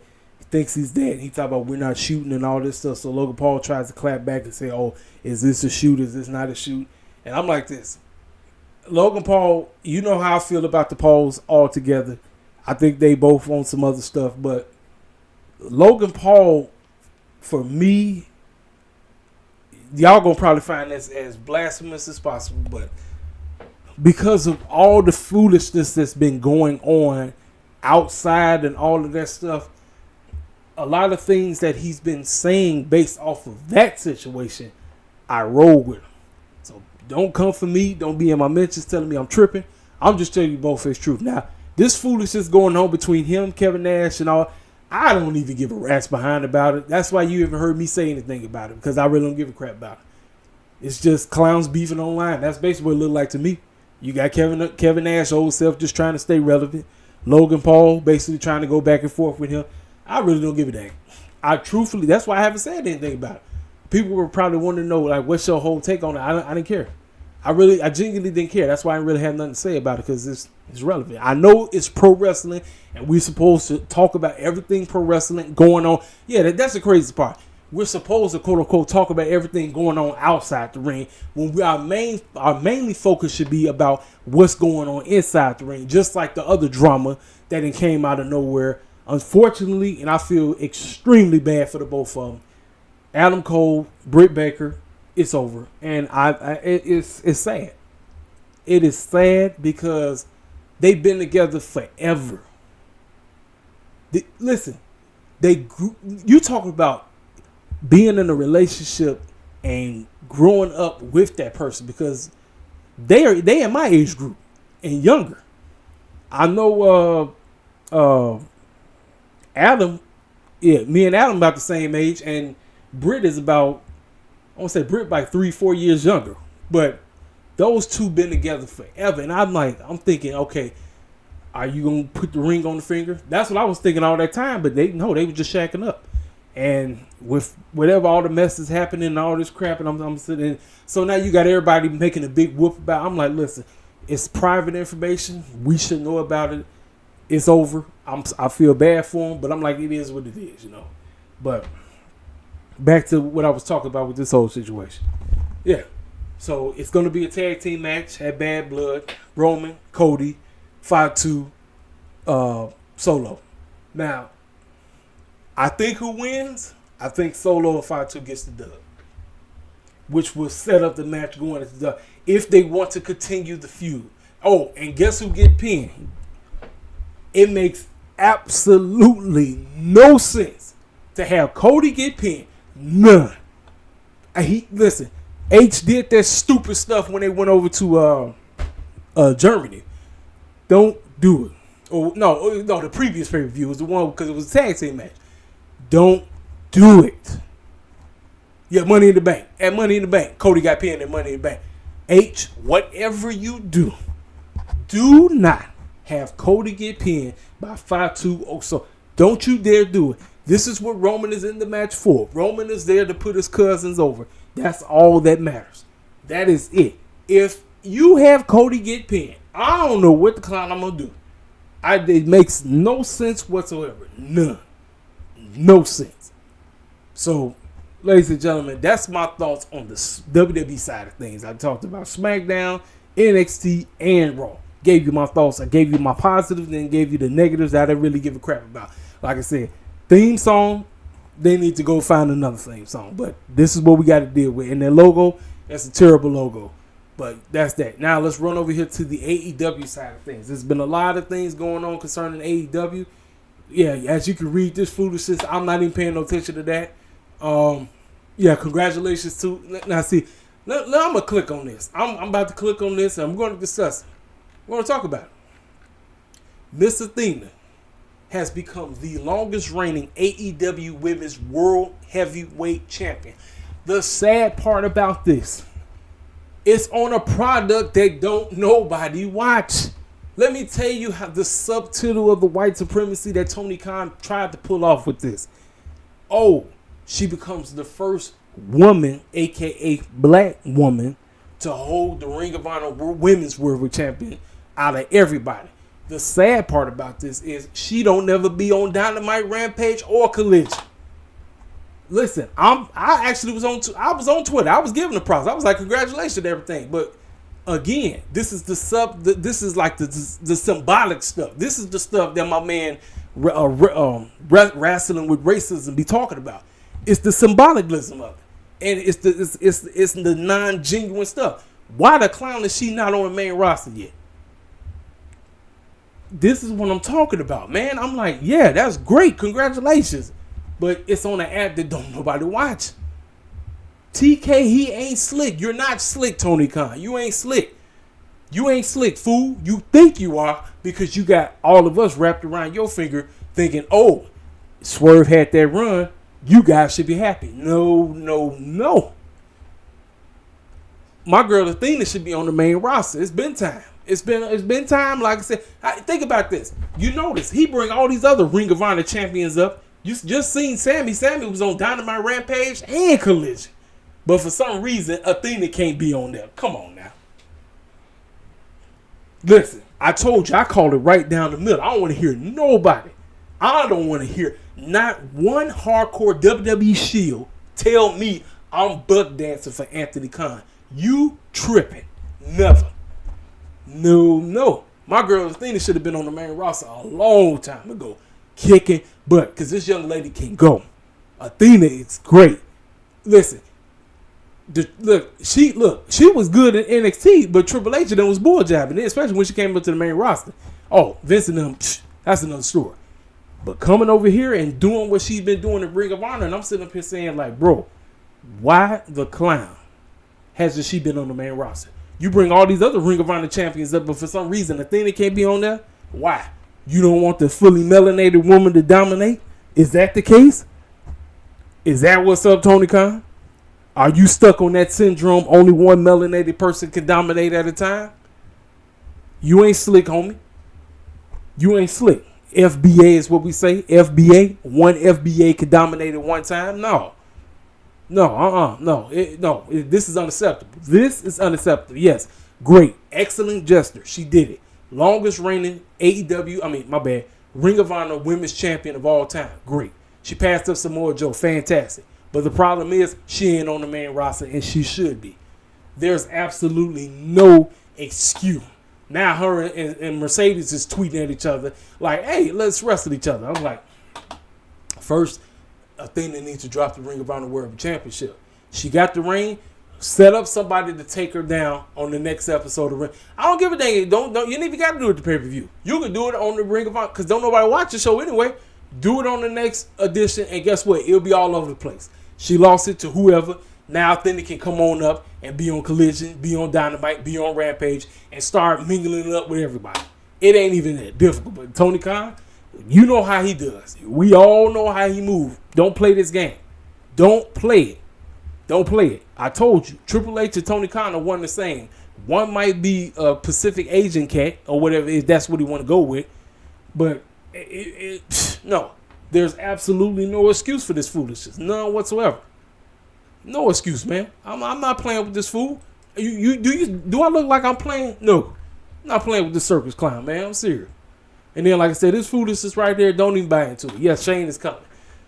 S1: thinks he's dead. He talk about we're not shooting and all this stuff. So Logan Paul tries to clap back and say, oh, is this a shoot? Is this not a shoot? And I'm like this. Logan Paul, you know how I feel about the Pauls altogether. I think they both on some other stuff. But Logan Paul, for me, y'all going to probably find this as blasphemous as possible. But because of all the foolishness that's been going on outside and all of that stuff, a lot of things that he's been saying based off of that situation, I roll with him. So don't come for me. Don't be in my mentions telling me I'm tripping. I'm just telling you both his truth. Now, this foolishness going on between him, Kevin Nash, and all, I don't even give a rat's behind about it. That's why you haven't heard me say anything about it, because I really don't give a crap about it. It's just clowns beefing online. That's basically what it looked like to me. You got Kevin Nash, old self, just trying to stay relevant. Logan Paul basically trying to go back and forth with him. I really don't give a damn. I truthfully, that's why I haven't said anything about it. People were probably wanting to know, like, what's your whole take on it? I didn't care. I genuinely didn't care. That's why I really have nothing to say about it, because it's relevant. I know it's pro wrestling, and we're supposed to talk about everything pro wrestling going on. Yeah, that's the crazy part. We're supposed to, quote unquote, talk about everything going on outside the ring, when our mainly focus should be about what's going on inside the ring, just like the other drama that came out of nowhere. Unfortunately, and I feel extremely bad for the both of them, Adam Cole, Britt Baker, it's over. And it's sad. It is sad because they've been together forever. You talk about being in a relationship and growing up with that person, because they in my age group and younger. I know Adam, me and Adam about the same age, and Britt is about, I want to say Britt like 3-4 years younger, but those two been together forever. And I'm thinking, okay, are you gonna put the ring on the finger? That's what I was thinking all that time. But they were just shacking up, and with whatever all the mess is happening and all this crap, and I'm sitting. So now you got everybody making a big whoop about. I'm like, listen, it's private information. We should know about it. It's over. I feel bad for him, but I'm like, it is what it is, But back to what I was talking about with this whole situation. Yeah. So it's going to be a tag team match at Bad Blood. Roman, Cody, 5-2, Solo. Now, I think who wins? I think Solo and 5-2 gets the dub, which will set up the match going at the dub if they want to continue the feud. Oh, and guess who get pinned? It makes absolutely no sense to have Cody get pinned. None. Listen, H did that stupid stuff when they went over to Germany. Don't do it. No, the previous pay-per-view was the one because it was a tag team match. Don't do it. Yeah, Money in the Bank. At Money in the Bank, Cody got pinned at Money in the Bank. H, whatever you do not have Cody get pinned by 5-2. So don't you dare do it. This is what Roman is in the match for. Roman is there to put his cousins over. That's all that matters. That is it. If you have Cody get pinned, I don't know what the clown I'm going to do. It makes no sense whatsoever. None. No sense. So, ladies and gentlemen, that's my thoughts on the WWE side of things. I talked about SmackDown, NXT, and Raw. Gave you my thoughts. I gave you my positives and gave you the negatives that I didn't really give a crap about. Like I said, theme song, they need to go find another theme song. But this is what we got to deal with. And their logo, that's a terrible logo. But that's that. Now let's run over here to the AEW side of things. There's been a lot of things going on concerning AEW. Yeah, as you can read this foolishness, I'm not even paying no attention to that. Yeah, congratulations to. Now see, I'm gonna click on this. I'm about to click on this, and I'm going to discuss it. We're going to talk about it. Miss Athena has become the longest reigning AEW Women's World Heavyweight Champion. The sad part about this, it's on a product that don't nobody watch. Let me tell you how the subtitle of the white supremacy that Tony Khan tried to pull off with this. Oh, she becomes the first woman, aka black woman, to hold the Ring of Honor Women's World Champion out of everybody. The sad part about this is she don't never be on Dynamite, Rampage, or Collision. Listen, I actually was on Twitter. I was giving the props. I was like, congratulations and everything. But again, this is this is like the symbolic stuff. This is the stuff that my man wrestling with racism be talking about. It's the symbolicalism of it, and it's the non-genuine stuff. Why the clown is she not on the main roster yet? This is what I'm talking about, man. I'm like, yeah, that's great, congratulations, but it's on an app that don't nobody watch. TK, he ain't slick. You're not slick, Tony Khan. You ain't slick. You ain't slick, fool. You think you are because you got all of us wrapped around your finger thinking, oh, Swerve had that run. You guys should be happy. No. My girl Athena should be on the main roster. It's been time. It's been time. Like I said, think about this. You notice he bring all these other Ring of Honor champions up. You just seen Sammy. Sammy was on Dynamite, Rampage, and Collision. But for some reason, Athena can't be on there. Come on now. Listen, I told you, I called it right down the middle. I don't want to hear nobody. I don't want to hear not one hardcore WWE Shield tell me I'm buck dancing for Anthony Khan. You tripping. Never. No. My girl Athena should have been on the main roster a long time ago. Kicking butt. Because this young lady can go. Athena is great. Listen. She was good in NXT, but Triple H then was bull jabbing, especially when she came up to the main roster. Oh, Vince and them, that's another story. But coming over here and doing what she's been doing in Ring of Honor, and I'm sitting up here saying, like, bro, why the clown hasn't she been on the main roster? You bring all these other Ring of Honor champions up, but for some reason Athena can't be on there? Why? You don't want the fully melanated woman to dominate? Is that the case? Is that what's up, Tony Khan? Are you stuck on that syndrome? Only one melanated person can dominate at a time? You ain't slick, homie. You ain't slick. FBA is what we say. FBA. One FBA can dominate at one time? No. This is unacceptable. This is unacceptable. Yes. Great. Excellent gesture. She did it. Longest reigning Ring of Honor Women's Champion of all time. Great. She passed up Samoa Joe. Fantastic. But the problem is she ain't on the main roster, and she should be. There's absolutely no excuse. Now her and Mercedes is tweeting at each other like, hey, let's wrestle each other. I'm like, first, Athena needs to drop the Ring of Honor World Championship. She got the ring. Set up somebody to take her down on the next episode of Ring. I don't give a dang. Don't you ain't even got to do it at the pay-per-view. You can do it on the Ring of Honor because don't nobody watch the show anyway. Do it on the next edition, and guess what? It'll be all over the place. She lost it to whoever. Now Athena can come on up and be on Collision, be on Dynamite, be on Rampage, and start mingling it up with everybody. It ain't even that difficult. But Tony Khan, you know how he does. We all know how he moves. Don't play this game. Don't play it. Don't play it. I told you, Triple H and Tony Khan are one the same. One might be a Pacific Asian cat or whatever, if that's what he want to go with. But no. There's absolutely no excuse for this foolishness. None whatsoever. No excuse, man. I'm not playing with this fool. Do I look like I'm playing? No. I'm not playing with this circus clown, man. I'm serious. And then, like I said, this foolishness right there, don't even buy into it. Yes, Shane is coming.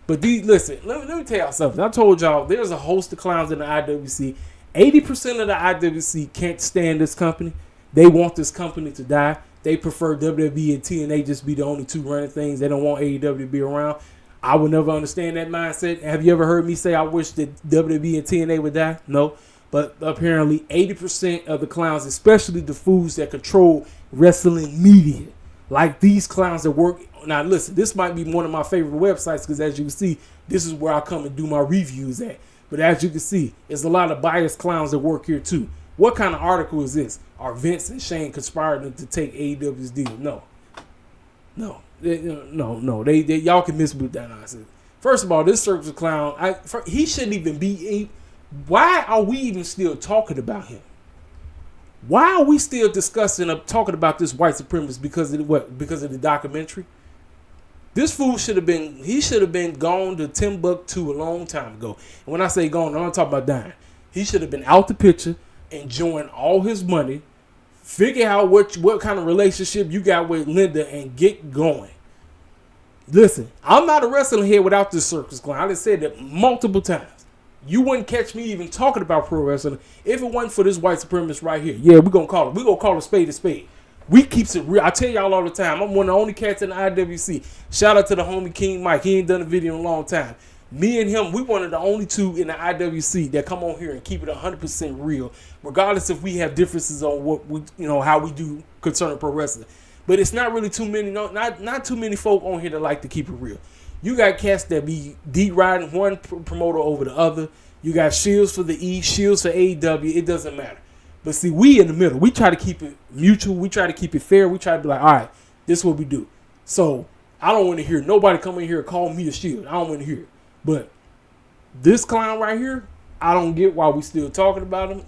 S1: But listen, let me tell y'all something. I told y'all there's a host of clowns in the IWC. 80% of the IWC can't stand this company. They want this company to die. They prefer WWE and TNA just be the only two running things. They don't want AEW to be around. I would never understand that mindset. Have you ever heard me say I wish that WWE and TNA would die? No. But apparently 80% of the clowns, especially the fools that control wrestling media, like these clowns that work. Now listen, this might be one of my favorite websites because as you can see, this is where I come and do my reviews at. But as you can see, there's a lot of biased clowns that work here too. What kind of article is this? Are Vince and Shane conspiring to take AEW's deal? No. They y'all can misboot that nonsense. First of all, this circus clown, he shouldn't even be. Why are we even still talking about him? Why are we still talking about this white supremacist because of what? Because of the documentary? This fool should have been gone to Timbuktu a long time ago. And when I say gone, I'm not talking about dying. He should have been out the picture, enjoying all his money, Figure out what kind of relationship you got with Linda and get going. Listen, I'm not a wrestling head without this circus clown. I just said that multiple times. You wouldn't catch me even talking about pro wrestling if it wasn't for this white supremacist right here. Yeah, we're gonna call a spade a spade. We keeps it real. I tell y'all all the time, I'm one of the only cats in the IWC. Shout out to the homie King Mike. He ain't done a video in a long time. Me and him, we one of the only two in the IWC that come on here and keep it 100% real, regardless if we have differences on what we, how we do concerning pro wrestling. But it's not really too many, not too many folk on here that like to keep it real. You got cats that be deriding one promoter over the other. You got shields for the E, shields for AEW. It doesn't matter. But see, we in the middle. We try to keep it mutual. We try to keep it fair. We try to be like, all right, this is what we do. So I don't want to hear nobody come in here and call me a shield. I don't want to hear it. But this clown right here, I don't get why we still talking about him.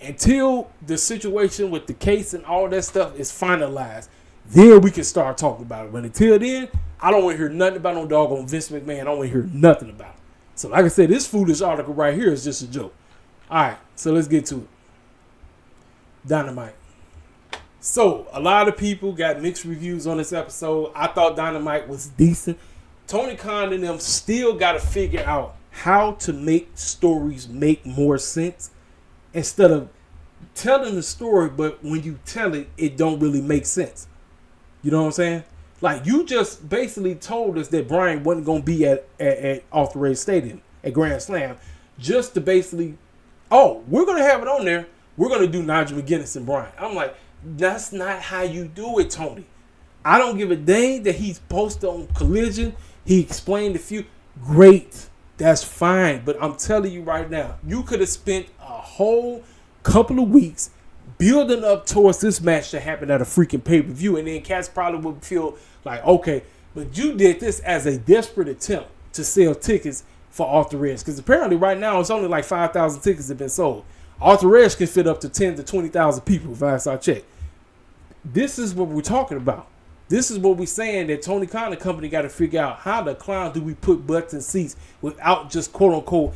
S1: Until the situation with the case and all that stuff is finalized, then we can start talking about it. But until then, I don't want to hear nothing about no doggone Vince McMahon. I don't want to hear nothing about it. So like I said, this foolish article right here is just a joke. All right, so let's get to it. Dynamite. So a lot of people got mixed reviews on this episode. I thought Dynamite was decent. Tony Khan and them still got to figure out how to make stories make more sense instead of telling the story, but when you tell it, it don't really make sense. You know what I'm saying? Like, you just basically told us that Bryan wasn't going to be at Arthur Ashe Stadium at Grand Slam just to basically, we're going to have it on there. We're going to do Nigel McGuinness and Bryan. I'm like, that's not how you do it, Tony. I don't give a dang that he's posted on Collision. He explained a few. Great. That's fine. But I'm telling you right now, you could have spent a whole couple of weeks building up towards this match to happen at a freaking pay-per-view. And then cats probably would feel like, okay, but you did this as a desperate attempt to sell tickets for Arthur Ashe. Because apparently right now it's only like 5,000 tickets have been sold. Arthur Ashe can fit up to 10 to 20,000 people if last I checked. This is what we're talking about. This is what we're saying, that Tony Khan and company got to figure out how the clown do we put butts in seats without just quote unquote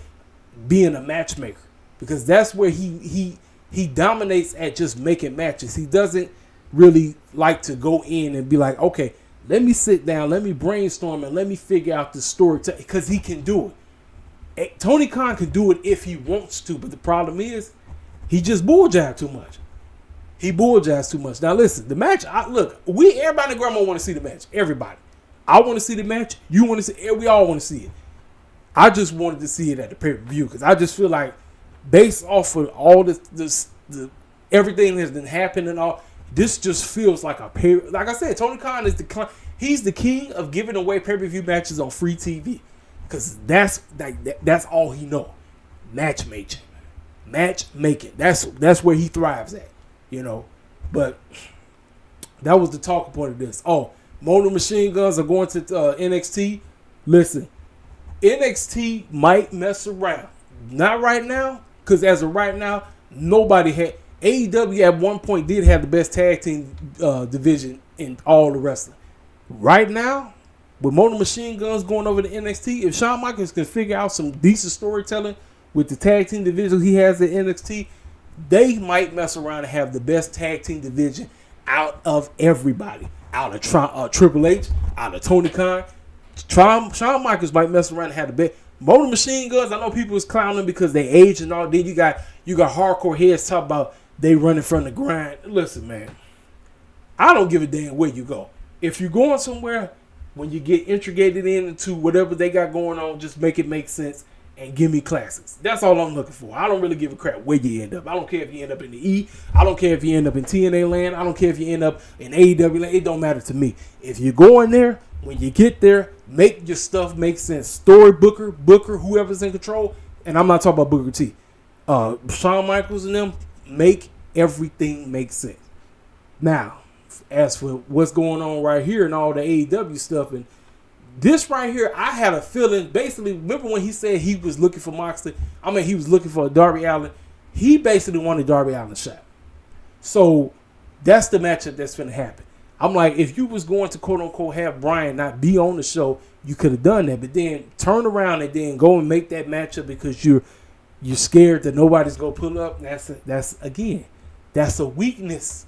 S1: being a matchmaker, because that's where he dominates at just making matches. He doesn't really like to go in and be like, okay, let me sit down, let me brainstorm, and let me figure out the story, because he can do it. Tony Khan can do it if he wants to, but the problem is he just bulljabbed too much. He bulljazzed too much. Now listen, the match, everybody and grandma want to see the match. Everybody. I want to see the match. You want to see it. We all want to see it. I just wanted to see it at the pay-per-view because I just feel like, based off of all the everything that's been happening and all, this just feels like a pay. Like I said, Tony Khan is he's the king of giving away pay-per-view matches on free TV, because that's all he know. Matchmaking. That's where he thrives at. But that was the talking point of this. Motor Machine Guns are going to NXT. Listen, NXT might mess around. Not right now, because as of right now, nobody had. AEW at one point did have the best tag team division in all the wrestling. Right now, with Motor Machine Guns going over to NXT, if Shawn Michaels can figure out some decent storytelling with the tag team division he has at NXT, they might mess around and have the best tag team division out of everybody. Out of Triple H, out of Tony Khan. Shawn Michaels might mess around and have the best. Motor Machine Guns, I know people is clowning because they age and all. Then you got hardcore heads talk about they running from the grind. Listen, man, I don't give a damn where you go. If you're going somewhere, when you get integrated into whatever they got going on, just make it make sense and give me classics. That's all I'm looking for. I don't really give a crap where you end up. I don't care if you end up in the E. I don't care if you end up in TNA land. I don't care if you end up in AEW land. It don't matter to me. If you're going there, when you get there, make your stuff make sense. Story Booker, whoever's in control, and I'm not talking about Booker T. Shawn Michaels and them, make everything make sense. Now, as for what's going on right here and all the AEW stuff, and this right here, I had a feeling, basically, remember when he said he was looking for Moxley? He was looking for Darby Allin. He basically wanted Darby Allin's shot. So, that's the matchup that's going to happen. I'm like, if you was going to quote-unquote have Bryan not be on the show, you could have done that. But then turn around and then go and make that matchup because you're scared that nobody's going to pull up. That's That's a weakness.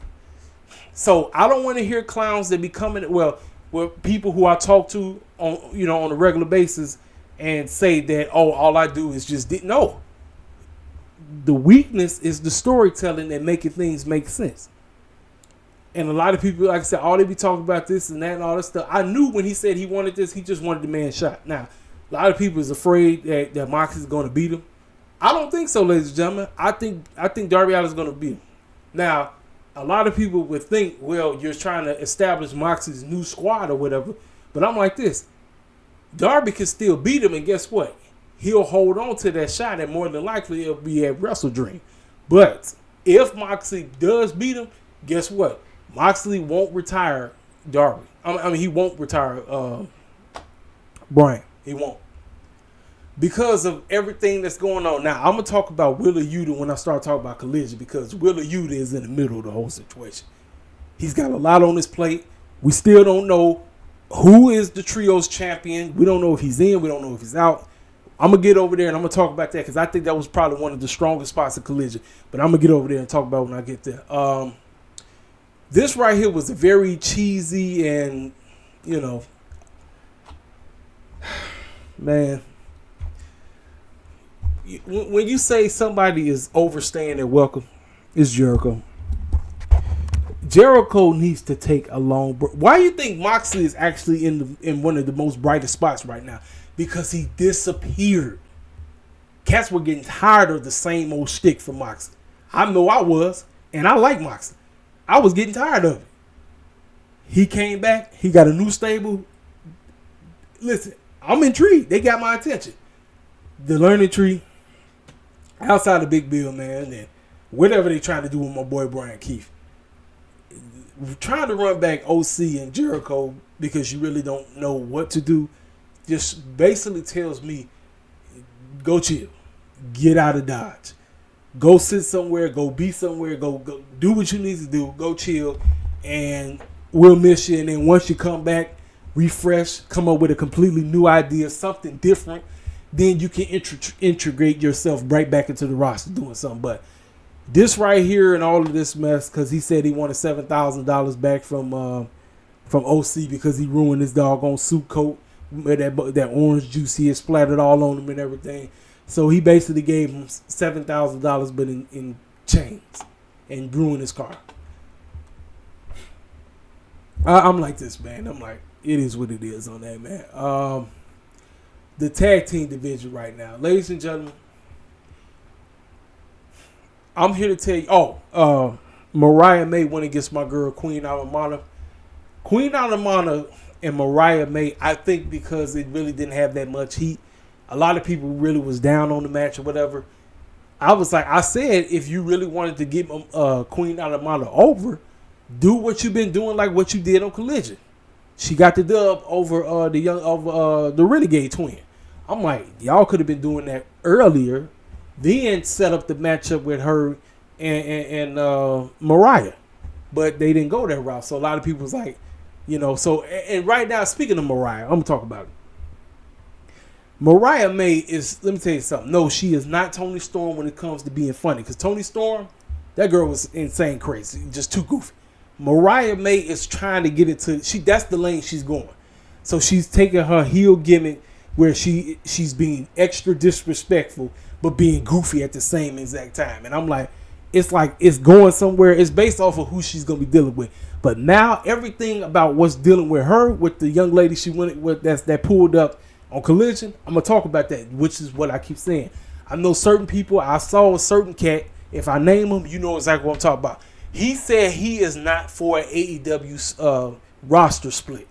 S1: So I don't want to hear clowns that be coming, well, people who I talk to on a regular basis and say that, oh, all I do is just no. The weakness is the storytelling and making things make sense. And a lot of people, like I said, all they be talking about this and that and all that stuff. I knew when he said he wanted this, he just wanted the man shot. Now, a lot of people is afraid that Moxley's going to beat him. I don't think so, ladies and gentlemen. I think Darby Allin's going to beat him. Now, a lot of people would think, well, you're trying to establish Moxley's new squad or whatever. But I'm like this. Darby can still beat him, and guess what? He'll hold on to that shot, and more than likely it'll be at Wrestle Dream. But if Moxley does beat him, guess what? Moxley won't retire Darby. I mean, he won't retire Bryan. He won't. Because of everything that's going on. Now, I'm going to talk about Wheeler Yuta when I start talking about Collision, because Wheeler Yuta is in the middle of the whole situation. He's got a lot on his plate. We still don't know who is the Trios champion. We don't know if he's in. We don't know if he's out. I'm going to get over there and I'm going to talk about that because I think that was probably one of the strongest spots of Collision. But I'm going to get over there and talk about it when I get there. This right here was a very cheesy and, man, when you say somebody is overstaying their welcome, it's Jericho. Jericho needs to take a long break. Why do you think Moxley is actually in one of the most brightest spots right now? Because he disappeared. Cats were getting tired of the same old shtick from Moxley. I know I was, and I like Moxley. I was getting tired of it. He came back. He got a new stable. Listen, I'm intrigued. They got my attention. The learning tree, outside of Big Bill, man, and whatever they trying to do with my boy Brian Keith. Trying to run back OC and Jericho because you really don't know what to do just basically tells me, go chill. Get out of Dodge. Go sit somewhere. Go be somewhere. Go do what you need to do. Go chill. And we'll miss you. And then once you come back, refresh, come up with a completely new idea, something different, then you can integrate yourself right back into the roster doing something. But this right here and all of this mess, because he said he wanted $7,000 back from OC because he ruined his doggone suit coat. That orange juice he had splattered all on him and everything. So he basically gave him $7,000 but in chains and ruined his car. I'm like this, man. I'm like, it is what it is on that, man. The tag team division right now. Ladies and gentlemen, I'm here to tell you, Mariah May went against my girl, Queen Alamana. Queen Alamana and Mariah May, I think because it really didn't have that much heat. A lot of people really was down on the match or whatever. I said, if you really wanted to get Queen Alamana over, do what you've been doing like what you did on Collision. She got the dub over the Renegade Twin. I'm like, y'all could have been doing that earlier, then set up the matchup with her and Mariah. But they didn't go that route. So a lot of people was like, and right now, speaking of Mariah, I'm going to talk about it. Mariah May is, let me tell you something. No, she is not Toni Storm when it comes to being funny. Because Toni Storm, that girl was insane crazy. Just too goofy. Mariah May is trying to get into, that's the lane she's going. So she's taking her heel gimmick where she's being extra disrespectful, but being goofy at the same exact time. And I'm like it's going somewhere. It's based off of who she's going to be dealing with. But now everything about what's dealing with her, with the young lady she went with that pulled up on Collision, I'm going to talk about that, which is what I keep saying. I know certain people. I saw a certain cat. If I name him, you know exactly what I'm talking about. He said he is not for an AEW roster split.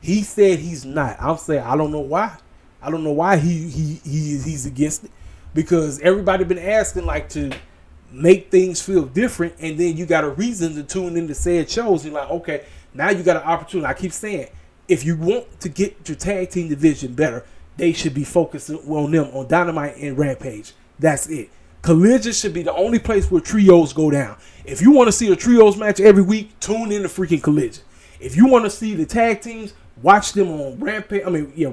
S1: He said he's not. I'm saying I don't know why. I don't know why he's against it. Because everybody been asking to make things feel different, and then you got a reason to tune into said shows. You're like, okay, now you got an opportunity. I keep saying, if you want to get your tag team division better, they should be focusing on them on Dynamite and Rampage. That's it. Collision should be the only place where trios go down. If you want to see a trios match every week, tune in to freaking Collision. If you want to see the tag teams, watch them on Rampage.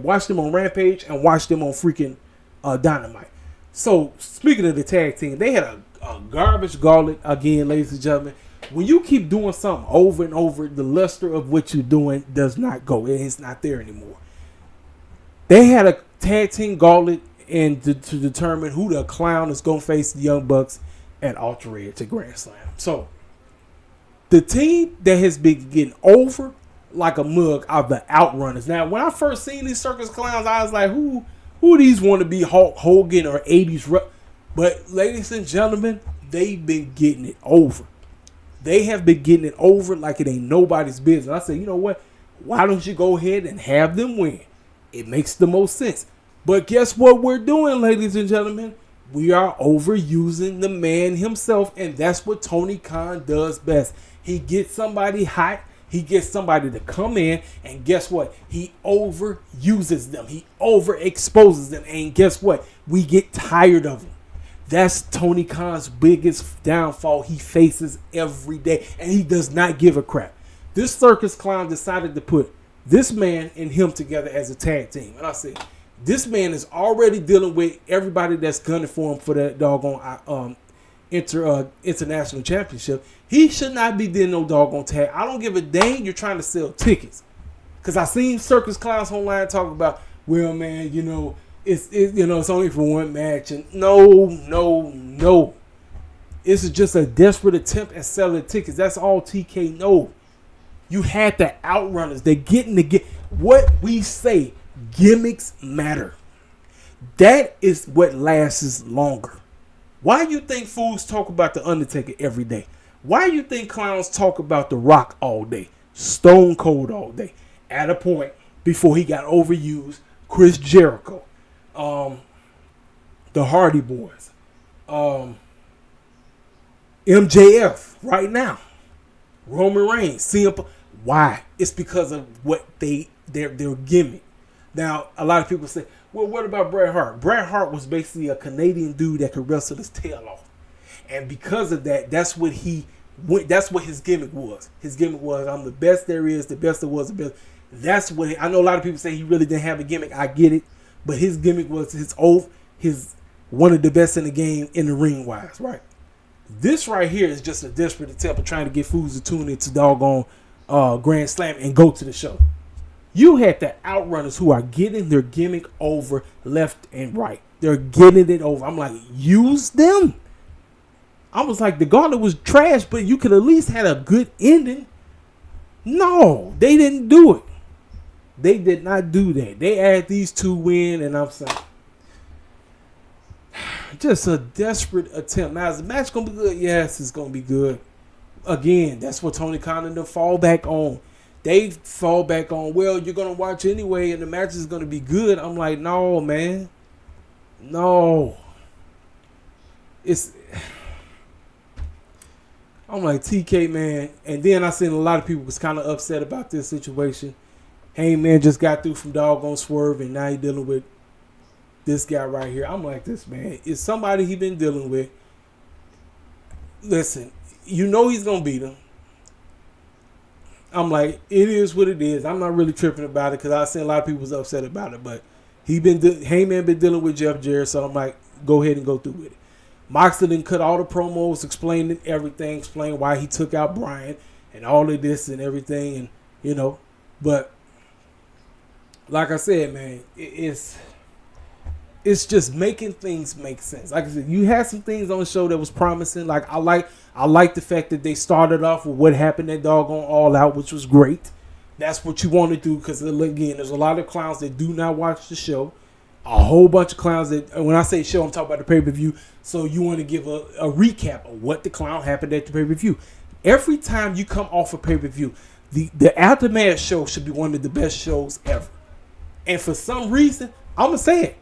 S1: Watch them on Rampage and watch them on freaking Dynamite. So, speaking of the tag team, they had a garbage gauntlet again, ladies and gentlemen. When you keep doing something over and over, the luster of what you're doing does not go. It's not there anymore. They had a tag team gauntlet and to determine who the clown is going to face the Young Bucks at Ultra Edge at Grand Slam. So, the team that has been getting over like a mug are the Outrunners. Now, when I first seen these circus clowns, I was like, who these want to be Hulk Hogan or 80s? But, ladies and gentlemen, they've been getting it over. They have been getting it over like it ain't nobody's business. I said, you know what? Why don't you go ahead and have them win? It makes the most sense. But guess what we're doing, ladies and gentlemen? We are overusing the man himself, and that's what Tony Khan does best. He gets somebody hot. He gets somebody to come in, and guess what? He overuses them. He overexposes them, and guess what? We get tired of them. That's Tony Khan's biggest downfall he faces every day, and he does not give a crap. This circus clown decided to put this man and him together as a tag team. And I said, this man is already dealing with everybody that's gunning for him for that doggone international championship. He should not be doing no doggone tag. I don't give a dang you're trying to sell tickets. Because I seen circus clowns online talk about, well, man, it's only for one match. And no. This is just a desperate attempt at selling tickets. That's all TK knows. You had the Outrunners. They're getting to get what we say. Gimmicks matter. That is what lasts longer. Why you think fools talk about the Undertaker every day? Why you think clowns talk about The Rock all day? Stone Cold all day? At a point before he got overused, Chris Jericho, the Hardy Boys, MJF right now, Roman Reigns, CM Punk. Why? It's because of what their gimmick. Now, a lot of people say, well, what about Bret Hart? Bret Hart was basically a Canadian dude that could wrestle his tail off. And because of that, that's what his gimmick was. His gimmick was, I'm the best there is, the best there was, the best. That's what I know a lot of people say he really didn't have a gimmick. I get it. But his gimmick was his one of the best in the game in the ring wise, right? This right here is just a desperate attempt of trying to get fools to tune into doggone Grand Slam and go to the show. You had the Outrunners who are getting their gimmick over left and right. They're getting it over. I'm like, use them. I was like, the Gauntlet was trash, but you could at least had a good ending. No, they didn't do it. They did not do that. They had these two win, and I'm saying, just a desperate attempt. Now, is the match going to be good? Yes, it's going to be good. Again, that's what Tony Khan and them fall back on. They fall back on, well, you're going to watch anyway, and the match is going to be good. I'm like, no, man. No. I'm like, TK, man. And then I seen a lot of people was kind of upset about this situation. Hey, man, just got through from doggone Swerve, and now he dealing with this guy right here. I'm like, this man is somebody he been dealing with. Listen, you know he's going to beat him. I'm like, it is what it is. I'm not really tripping about it because I seen a lot of people was upset about it. But Heyman been dealing with Jeff Jarrett, so I'm like, go ahead and go through with it. Moxley done cut all the promos, explaining everything, explaining why he took out Bryan and all of this and everything, and But like I said, man, it's just making things make sense. Like I said, you had some things on the show that was promising. Like I like the fact that they started off with what happened at doggone All Out, which was great. That's what you want to do because, again, there's a lot of clowns that do not watch the show. A whole bunch of clowns that, when I say show, I'm talking about the pay-per-view. So you want to give a recap of what the clown happened at the pay-per-view. Every time you come off a pay-per-view, the Aftermath show should be one of the best shows ever. And for some reason, I'm going to say it.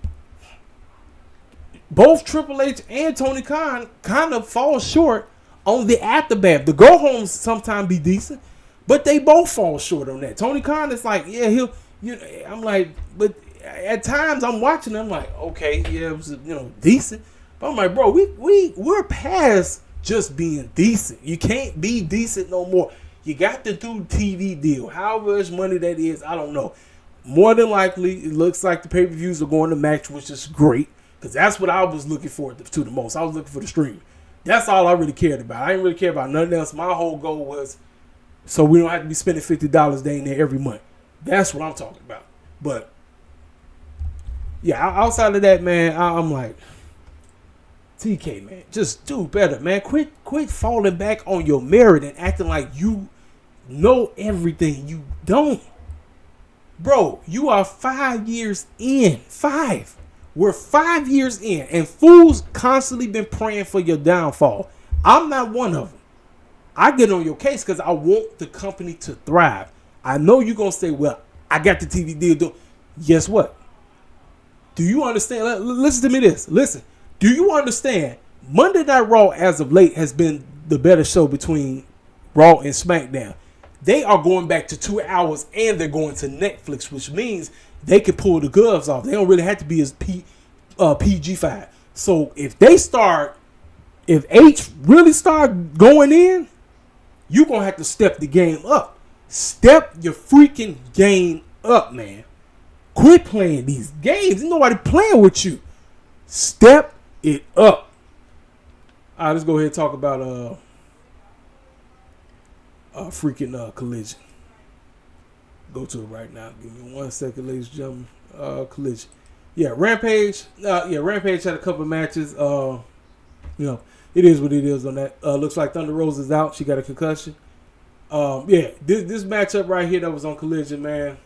S1: Both Triple H and Tony Khan kind of fall short on the Aftermath. The go-homes sometimes be decent, but they both fall short on that. Tony Khan is like, yeah, I'm like, but at times I'm watching them like, okay, yeah, it was, decent. But I'm like, bro, we're past just being decent. You can't be decent no more. You got to do TV deal. However much money that is, I don't know. More than likely, it looks like the pay-per-views are going to match, which is great. Because that's what I was looking forward to the most. I was looking for the stream. That's all I really cared about. I didn't really care about nothing else. My whole goal was so we don't have to be spending $50 day in there every month. That's what I'm talking about. But yeah, outside of that, man, I'm like, TK, man, just do better, man. Quit falling back on your merit and acting like you know everything. You don't. Bro, you are 5 years in. 5. We're 5 years in, and fools constantly been praying for your downfall. I'm not one of them. I get on your case because I want the company to thrive. I know you're going to say, well, I got the TV deal. Guess what? Do you understand? Listen to me this. Listen. Do you understand? Monday Night Raw as of late has been the better show between Raw and SmackDown. They are going back to 2 hours and they're going to Netflix, which means they can pull the gloves off. They don't really have to be as PG-5. So if H really start going in, you're going to have to step the game up. Step your freaking game up, man. Quit playing these games. There's nobody playing with you. Step it up. All right, let's go ahead and talk about freaking Collision. Go to it right now. Give me 1 second, ladies and gentlemen. Collision. Yeah, Rampage. Rampage had a couple of matches. It is what it is on that. Looks like Thunder Rose is out. She got a concussion. This matchup right here that was on Collision, man.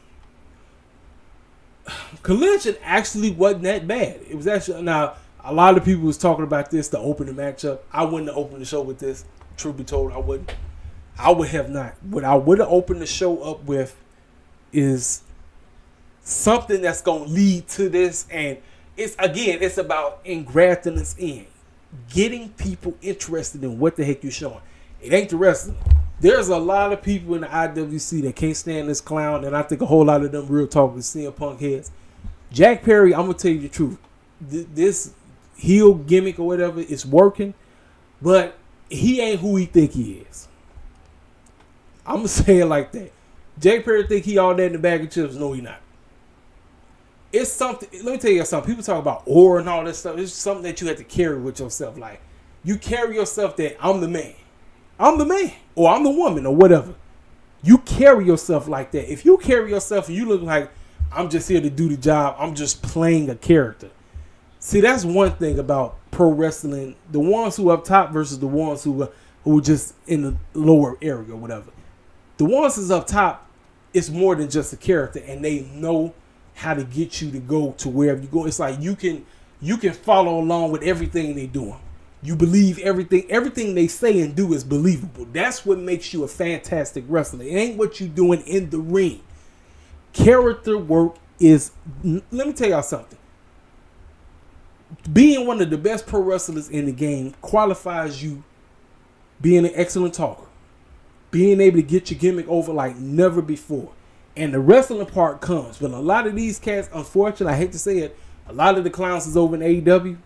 S1: Collision actually wasn't that bad. It was actually, now, a lot of people was talking about this to open the matchup. I wouldn't have opened the show with this. Truth be told, I wouldn't. I would have not. What I would have opened the show up with is something that's going to lead to this. And it's about engrafting us in. Getting people interested in what the heck you're showing. It ain't the wrestling. There's a lot of people in the IWC that can't stand this clown, and I think a whole lot of them real talk with CM Punk heads. Jack Perry, I'm going to tell you the truth. This heel gimmick or whatever is working, but he ain't who he think he is. I'm going to say it like that. Jack Perry think he all that in the bag of chips. No, he not. It's something, let me tell you something. People talk about aura and all this stuff. It's something that you have to carry with yourself. Like, you carry yourself that I'm the man. I'm the man. Or I'm the woman or whatever. You carry yourself like that. If you carry yourself and you look like I'm just here to do the job, I'm just playing a character. See, that's one thing about pro wrestling. The ones who are up top versus the ones who are just in the lower area or whatever. The ones who's up top, it's more than just a character, and they know how to get you to go to wherever you go. It's like you can follow along with everything they're doing. You believe everything they say and do is believable. That's what makes you a fantastic wrestler. It ain't what you're doing in the ring. Character work is, let me tell y'all something. Being one of the best pro wrestlers in the game qualifies you being an excellent talker. Being able to get your gimmick over like never before. And the wrestling part comes. But a lot of these cats, unfortunately, I hate to say it, a lot of the clowns is over in AEW.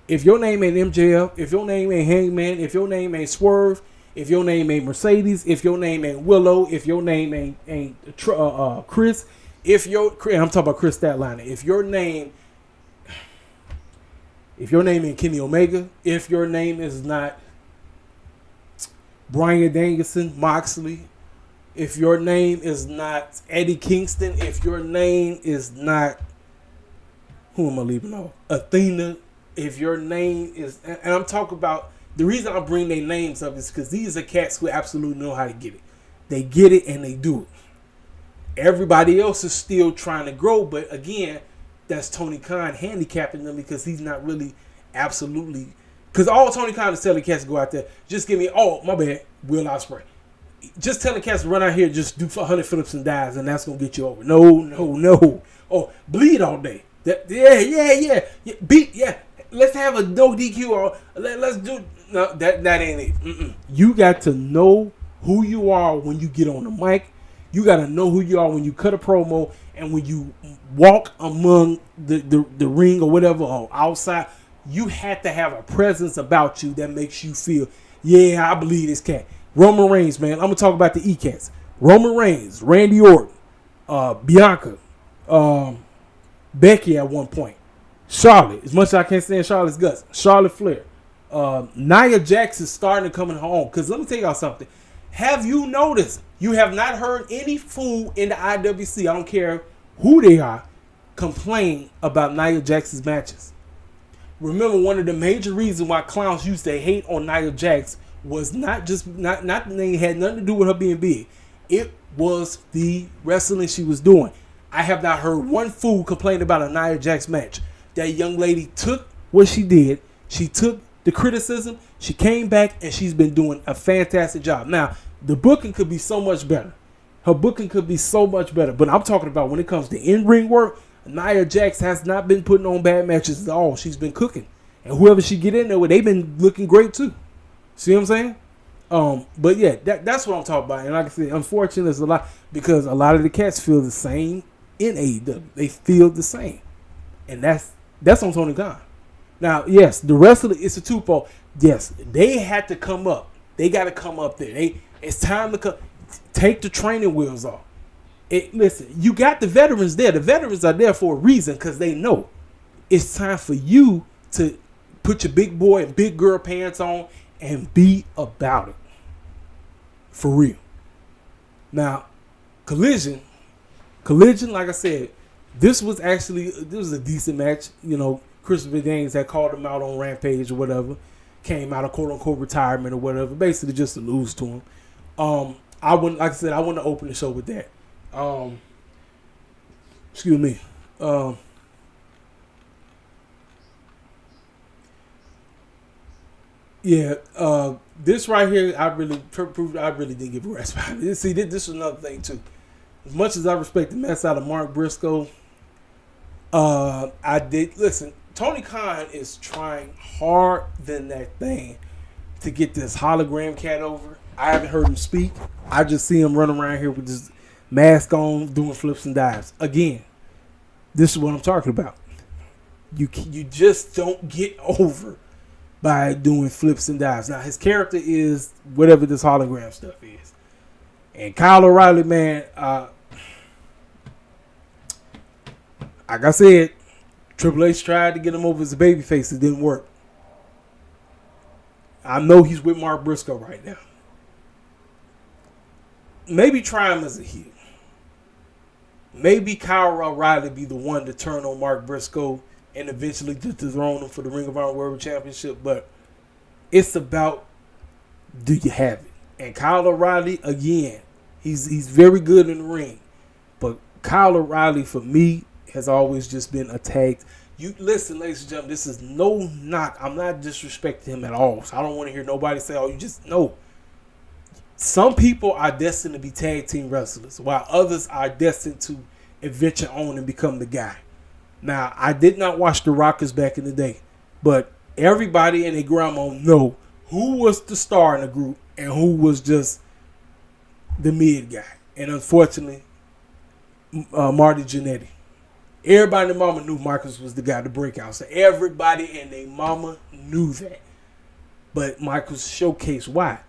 S1: If your name ain't MJF, if your name ain't Hangman, if your name ain't Swerve, if your name ain't Mercedes, if your name ain't Willow, if your name ain't Chris, I'm talking about Chris Statlander. If your name ain't Kenny Omega, if your name is not Bryan Danielson, Moxley, if your name is not Eddie Kingston, if your name is not, who am I leaving off? Athena. If your name is, and I'm talking about, the reason I bring their names up is because these are cats who absolutely know how to get it. They get it and they do it. Everybody else is still trying to grow, but again, that's Tony Khan handicapping them because he's not really absolutely, because all Tony Khan is telling cats to go out there, just give me, oh, my bad, Will Ospreay. Just telling cats to run out here, just do 100 flips and dives, and that's going to get you over. No. Oh, bleed all day. Yeah. Beat, yeah. Let's have a no DQ or let's do, no, that ain't it. Mm-mm. You got to know who you are when you get on the mic. You got to know who you are when you cut a promo and when you walk among the ring or whatever or outside. You have to have a presence about you that makes you feel, yeah, I believe this cat. Roman Reigns, man. I'm going to talk about the E-Cats. Roman Reigns, Randy Orton, Bianca, Becky at one point. Charlotte, as much as I can't stand Charlotte's guts. Charlotte Flair. Nia Jax is starting to come in home. Because let me tell y'all something. Have you noticed you have not heard any fool in the IWC, I don't care who they are, complain about Nia Jax's matches? Remember, one of the major reasons why clowns used to hate on Nia Jax was not they had nothing to do with her being big. It was the wrestling she was doing. I have not heard one fool complain about a Nia Jax match. That young lady took what she did. She took the criticism. She came back, and she's been doing a fantastic job. Now, the booking could be so much better. Her booking could be so much better. But I'm talking about when it comes to in-ring work, Nia Jax has not been putting on bad matches at all. She's been cooking. And whoever she get in there with, they've been looking great too. See what I'm saying? But yeah, that's what I'm talking about. And like I said, unfortunately, there's a lot, because a lot of the cats feel the same in AEW. They feel the same. And that's on Tony Khan. Now, yes, the wrestler, it's a twofold. Yes, they had to come up. They got to come up there. It's time to take the training wheels off. Listen, you got the veterans there. The veterans are there for a reason, because they know it's time for you to put your big boy and big girl pants on and be about it. For real. Now, Collision, like I said, this was a decent match. You know, Christopher Daniels had called him out on Rampage or whatever. Came out of quote-unquote retirement or whatever. Basically just to lose to him. I wouldn't open the show with that. Excuse me. This right here, I really didn't give a rest about it. See, this is another thing too. As much as I respect the mess out of Mark Briscoe, listen. Tony Khan is trying hard than that thing to get this hologram cat over. I haven't heard him speak. I just see him running around here with his mask on, doing flips and dives. Again, this is what I'm talking about. You just don't get over by doing flips and dives. Now, his character is whatever this hologram stuff is. And Kyle O'Reilly, man, like I said, Triple H tried to get him over as a babyface. It didn't work. I know he's with Mark Briscoe right now. Maybe try him as a heel. Maybe Kyle O'Reilly be the one to turn on Mark Briscoe and eventually dethrone him for the Ring of Honor World Championship. But it's about, do you have it? And Kyle O'Reilly, again, he's very good in the ring. But Kyle O'Reilly, for me, has always just been a tag. You listen, ladies and gentlemen, this is no knock. I'm not disrespecting him at all. So I don't want to hear nobody say, oh, you just know. Some people are destined to be tag team wrestlers, while others are destined to adventure on and become the guy. Now, I did not watch the Rockers back in the day, but everybody and their grandma know who was the star in the group and who was just the mid guy. And unfortunately, Marty Jannetty. Everybody and their mama knew Marcus was the guy to break out. So everybody and their mama knew that. But Marcus showcased why.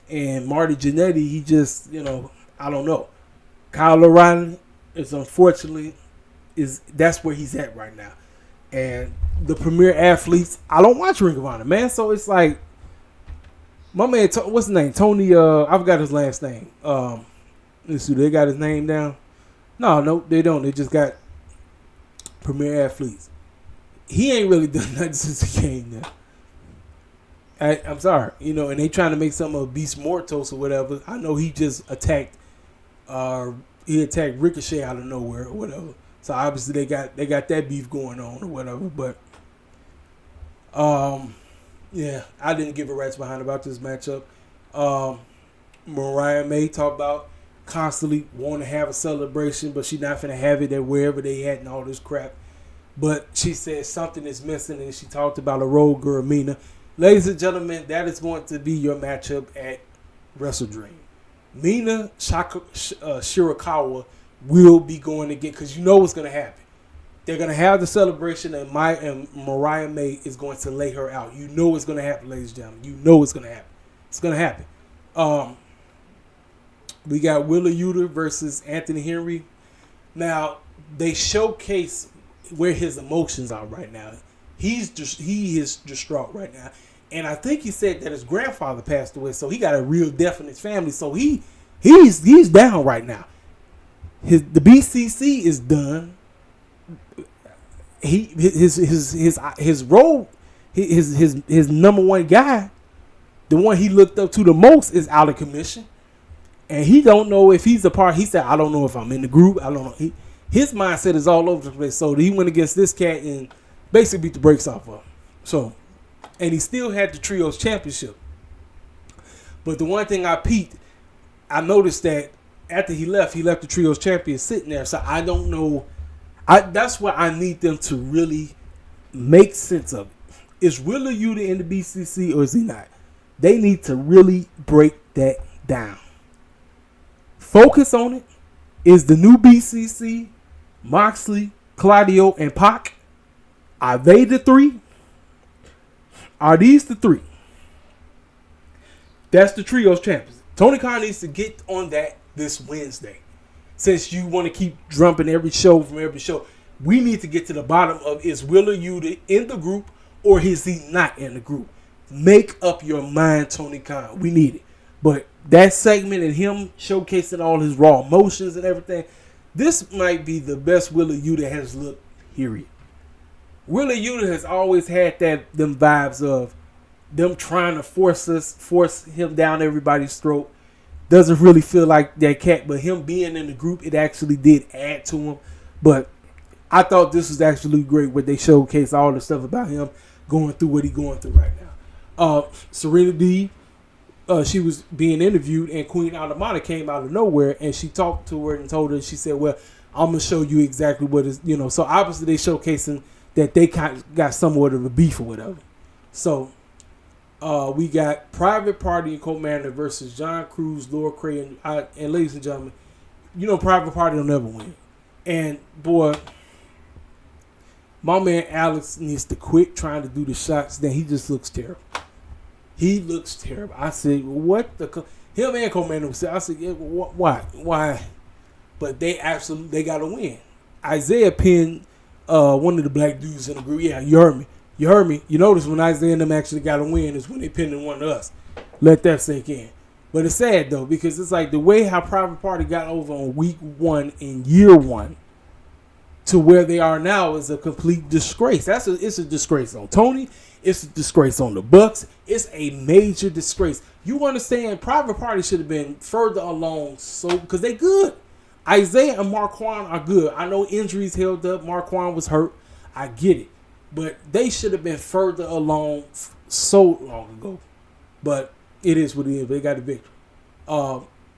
S1: And Marty Jannetty, he just, I don't know. Kyle O'Reilly is unfortunately, that's where he's at right now. And the premier athletes, I don't watch Ring of Honor, man. So it's like, my man, what's his name? Tony, I forgot his last name. Let's see, they got his name down? No, they don't. They just got premier athletes. He ain't really done nothing since he came there. I'm sorry, and they trying to make some of Beast Mortos or whatever. I know he just attacked Ricochet out of nowhere or whatever. So obviously they got that beef going on or whatever. But yeah, I didn't give a rat's behind about this matchup. Mariah May talked about constantly wanting to have a celebration, but she's not finna have it at wherever they at and all this crap. But she said something is missing, and she talked about a road girl, Mina. Ladies and gentlemen, that is going to be your matchup at Wrestle Dream. Mina Shirakawa will be going again, because you know what's going to happen. They're going to have the celebration, and Mariah May is going to lay her out. You know it's going to happen, ladies and gentlemen. You know it's going to happen. It's going to happen. We got Willa Yuta versus Anthony Henry. Now, they showcase where his emotions are right now. He is distraught right now. And I think he said that his grandfather passed away, so he got a real death in his family. So he's down right now. The BCC is done. His role, his number one guy, the one he looked up to the most, is out of commission, and he don't know if he's a part. He said, "I don't know if I'm in the group. I don't know." His mindset is all over the place. So he went against this cat and basically beat the brakes off of him. So, and he still had the Trios Championship. But the one thing I peeped, I noticed that after he left the Trios Champion sitting there. So I don't know. That's why I need them to really make sense of it. Is Willa Yuta in the BCC or is he not? They need to really break that down. Focus on it. Is the new BCC Moxley, Claudio, and Pac? Are they the three? Are these the three? That's the Trios Champions. Tony Khan needs to get on that this Wednesday. Since you want to keep drumming every show from every show, we need to get to the bottom of, is Willa Yuta in the group or is he not in the group? Make up your mind, Tony Khan. We need it. But that segment and him showcasing all his raw emotions and everything, this might be the best Willa Yuta has looked, period. Willa Yuta has always had them vibes of them trying to force him down everybody's throat. Doesn't really feel like that cat, but him being in the group, it actually did add to him. But I thought this was actually great where they showcase all the stuff about him going through what he's going through right now. Serena D, she was being interviewed, and Queen Alamana came out of nowhere, and she talked to her and told her, she said, well, I'm going to show you exactly what is, so obviously they showcasing that they kind of got somewhat of a beef or whatever. So we got Private Party and Commander versus John Cruz, Laura Cray, and ladies and gentlemen, Private Party will never win. And boy, my man Alex needs to quit trying to do the shots. Then he just looks terrible. He looks terrible. I said, what the? Him and Commander said, I said, yeah, why? But they got to win. Isaiah pinned one of the black dudes in the group. Yeah, you heard me. You notice when Isaiah and them actually got to win is when they pinned one of us. Let that sink in. But it's sad though, because it's like the way how Private Party got over on week 1 in year 1 to where they are now is a complete disgrace. It's a disgrace on Tony. It's a disgrace on the Bucks. It's a major disgrace. You understand? Private Party should have been further along, so because they good. Isaiah and Marquand are good. I know injuries held up. Marquand was hurt. I get it, but they should have been further along so long ago. But it is what it is. They got the victory.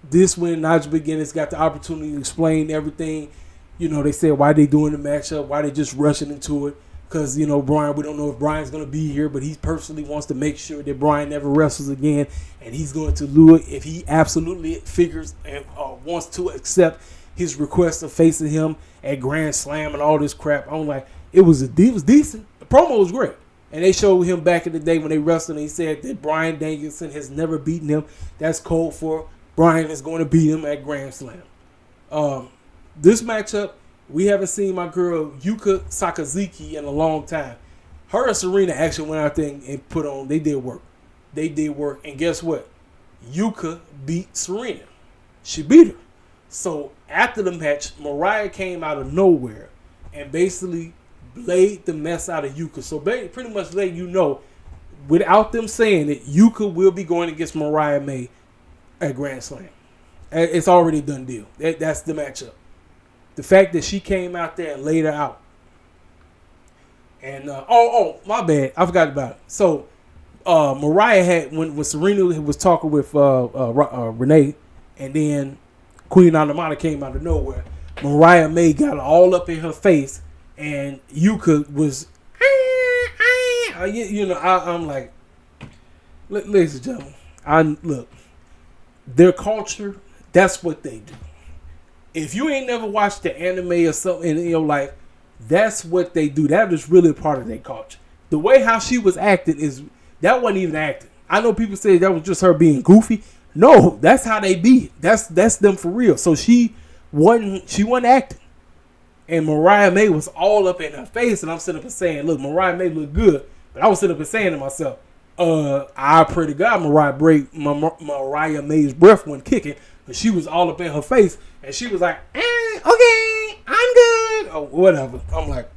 S1: This win, Nigel McGuinness got the opportunity to explain everything. They said why they doing the matchup, why they just rushing into it. Because, Brian, we don't know if Brian's going to be here, but he personally wants to make sure that Brian never wrestles again. And he's going to lure if he absolutely figures and wants to accept his request of facing him at Grand Slam and all this crap. I'm like, it was decent. The promo was great. And they showed him back in the day when they wrestled, and he said that Bryan Danielson has never beaten him. That's code for Brian is going to beat him at Grand Slam. This matchup, we haven't seen my girl Yuka Sakazaki in a long time. Her and Serena actually went out there and put on. They did work. And guess what? Yuka beat Serena. She beat her. So after the match, Mariah came out of nowhere and basically laid the mess out of Yuka. So pretty much letting you know, without them saying it, Yuka will be going against Mariah May at Grand Slam. It's already a done deal. That's the matchup. The fact that she came out there and laid her out. And, my bad. I forgot about it. So, Mariah had, when Serena was talking with Renee, and then Queen Alamana came out of nowhere, Mariah May got all up in her face, and Yuka was, I'm like, ladies and gentlemen, look, their culture, that's what they do. If you ain't never watched the anime or something in your life, that's what they do. That is really part of their culture. The way how she was acting that wasn't even acting. I know people say that was just her being goofy. No, that's how they be. That's them for real. So she wasn't acting. And Mariah May was all up in her face, and I'm sitting up and saying, look, Mariah May look good. But I was sitting up and saying to myself, I pray to God Mariah May's breath wasn't kicking, but she was all up in her face, and she was like, okay, I'm good, or whatever. I'm like,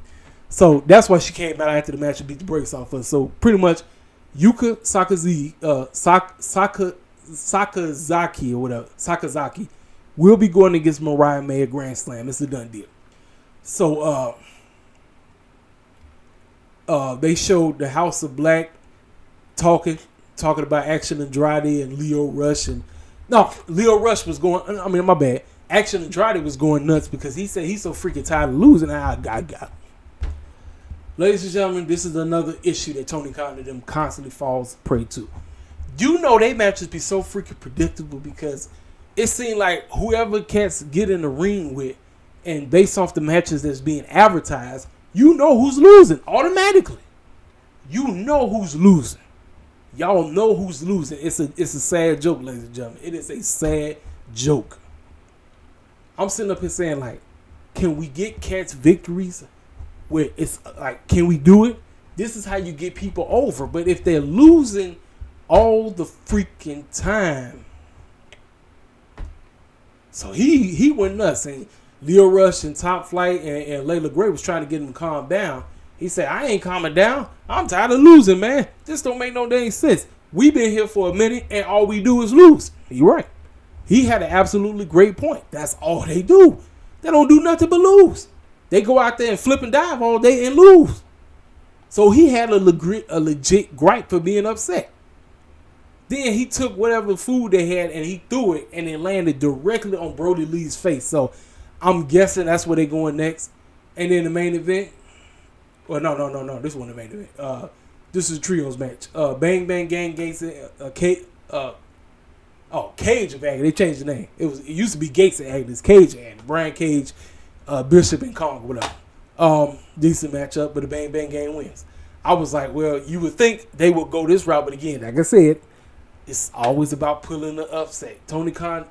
S1: so that's why she came out after the match and beat the brakes off her. So pretty much, Yuka Sakazaki or whatever, Sakazaki, will be going against Mariah May at Grand Slam. It's a done deal. So they showed the House of Black talking about Action Andrade and Lio Rush, and Lio Rush was going. I mean, my bad. Action Andrade was going nuts because he said he's so freaking tired of losing. I got. Ladies and gentlemen, this is another issue that Tony Khan and them constantly falls prey to. You know they matches be so freaking predictable because it seemed like whoever cats get in the ring with, and based off the matches that's being advertised, you know who's losing automatically. You know who's losing. Y'all know who's losing. It's a sad joke, ladies and gentlemen. It is a sad joke. I'm sitting up here saying, like, can we get cats victories where it's like, can we do it? This is how you get people over. But if they're losing all the freaking time. So he went nuts. And Lio Rush and Top Flight and Layla Gray was trying to get him to calm down. He said, I ain't calming down. I'm tired of losing, man. This don't make no dang sense. We've been here for a minute, and all we do is lose. You're right. He had an absolutely great point. That's all they do. They don't do nothing but lose. They go out there and flip and dive all day and lose. So he had a legit gripe for being upset. Then he took whatever food they had and he threw it, and it landed directly on Brody Lee's face. So I'm guessing that's where they're going next. And then the main event. Well, no. This wasn't the main event. This is a trios match. Bang Bang Gang Gates, Cage of Agony. They changed the name. It used to be Gates of Agony. It's Cage of Agony. Brian Cage, Bishop and Kong, whatever. Decent matchup, but the Bang Bang Gang wins. I was like, well, you would think they would go this route, but again, like I said, it's always about pulling the upset. Tony Khan,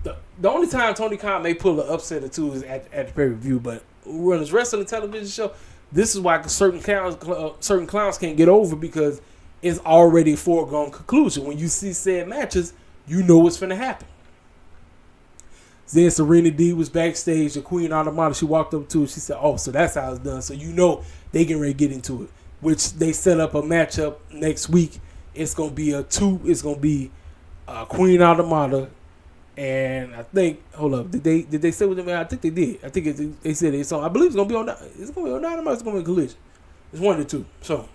S1: the only time Tony Khan may pull an upset or two is at the pay-per-view, but when it's wrestling television show, this is why certain clowns can't get over, because it's already a foregone conclusion. When you see said matches, you know what's going to happen. Then Serena D was backstage. The Queen Automata, she walked up to it. She said, oh, so that's how it's done. So you know they getting ready to get into it, which they set up a matchup next week. It's going to be it's going to be Queen Automata. And I think, hold up, did they say what they? I think they did. I think they said it. So I believe it's gonna be on Dynamite. It's gonna be a Collision. It's one of the two. So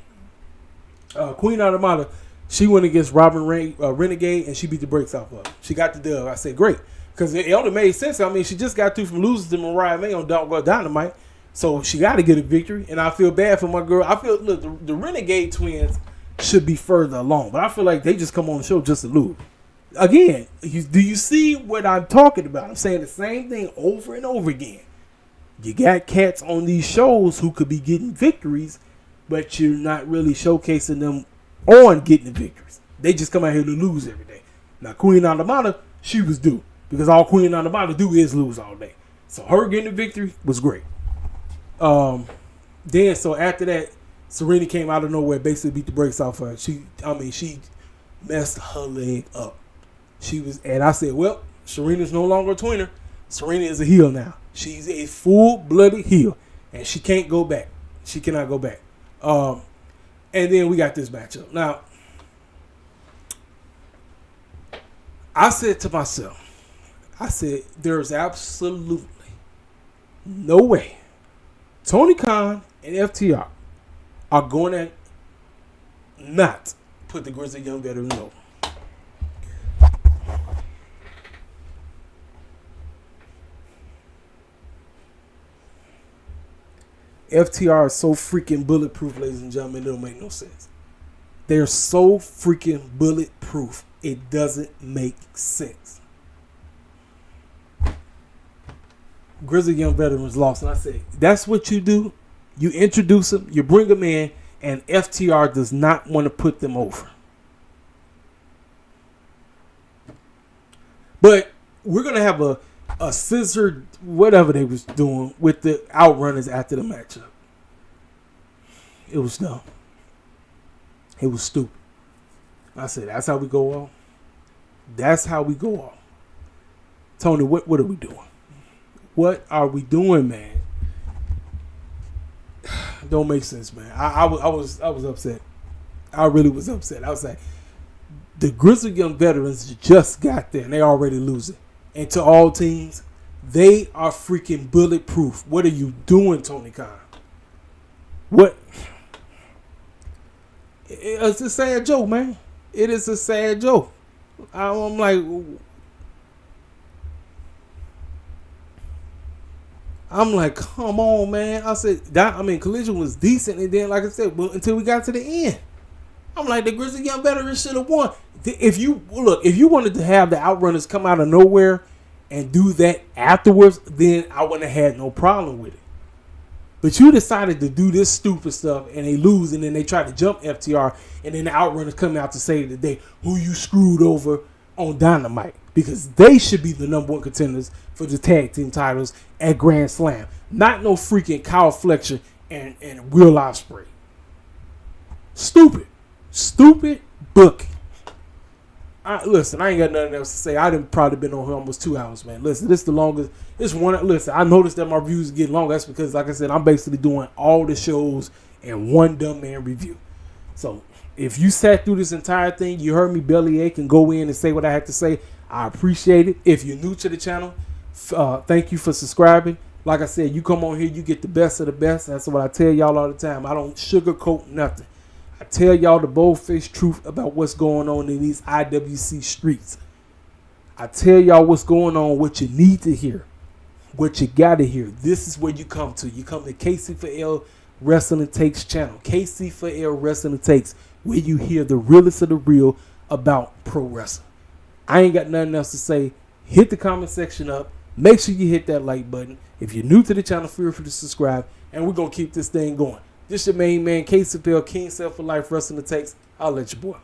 S1: Queen Automata, she went against Robin Renegade, and she beat the brakes off of her. She got the dub. I said great, because it only made sense. I mean, she just got through from losing to Mariah May on Dynamite, so she got to get a victory. And I feel bad for my girl. I feel the Renegade twins should be further along, but I feel like they just come on the show just to lose. Again, do you see what I'm talking about? I'm saying the same thing over and over again. You got cats on these shows who could be getting victories, but you're not really showcasing them on getting the victories. They just come out here to lose every day. Now, Queen Automata, she was due, because all Queen Automata do is lose all day. So her getting the victory was great. Then, so after that, Serena came out of nowhere, basically beat the brakes off her. She messed her leg up. And I said, well, Serena's no longer a tweener. Serena is a heel now. She's a full-blooded heel, and she can't go back. She cannot go back. And then we got this matchup. Now, I said to myself, there's absolutely no way Tony Khan and FTR are going to not put the Grizzly Young Veterans over. FTR is so freaking bulletproof, ladies and gentlemen, it don't make no sense. They're so freaking bulletproof, it doesn't make sense. Grizzly Young Veterans lost, and I said, that's what you do. You introduce them, you bring them in, and FTR does not want to put them over. But we're going to have a scissor, whatever they was doing with the Outrunners after the matchup. It was dumb. It was stupid. I said, that's how we go off. That's how we go off. Tony, what are we doing? What are we doing, man? Don't make sense, man. I was upset. I really was upset. I was like, the Grizzly Young Veterans just got there and they already losing. And to all teams, they are freaking bulletproof. What are you doing, Tony Khan? What? It's a sad joke, man. It is a sad joke. I'm like, come on, man. I said, Collision was decent, and then, like I said, until we got to the end, I'm like, the Grizzly Young Veterans should have won. If you wanted to have the Outrunners come out of nowhere and do that afterwards, then I wouldn't have had no problem with it. But you decided to do this stupid stuff, and they lose, and then they try to jump FTR, and then the Outrunners come out to save the day. Who you screwed over on Dynamite, because they should be the number one contenders for the tag team titles at Grand Slam. Not no freaking Kyle Fletcher and Will Ospreay. Stupid booking. Listen, I ain't got nothing else to say. I done probably been on here almost 2 hours, man. Listen, this is the longest. Listen, I noticed that my reviews are getting longer. That's because, like I said, I'm basically doing all the shows in one dumb man review. So if you sat through this entire thing, you heard me bellyache and go in and say what I had to say, I appreciate it. If you're new to the channel, thank you for subscribing. Like I said, you come on here, you get the best of the best. That's what I tell y'all all the time. I don't sugarcoat nothing. I tell y'all the bold-faced truth about what's going on in these IWC streets. I tell y'all what's going on, what you need to hear, what you got to hear. This is where you come to. You come to KC4L Wrestling Takes channel. KC4L Wrestling Takes, where you hear the realest of the real about pro wrestling. I ain't got nothing else to say. Hit the comment section up. Make sure you hit that like button. If you're new to the channel, feel free to subscribe. And we're going to keep this thing going. This your main man, KC4L, King Self for Life Wrestling Takes. I'll let you boy.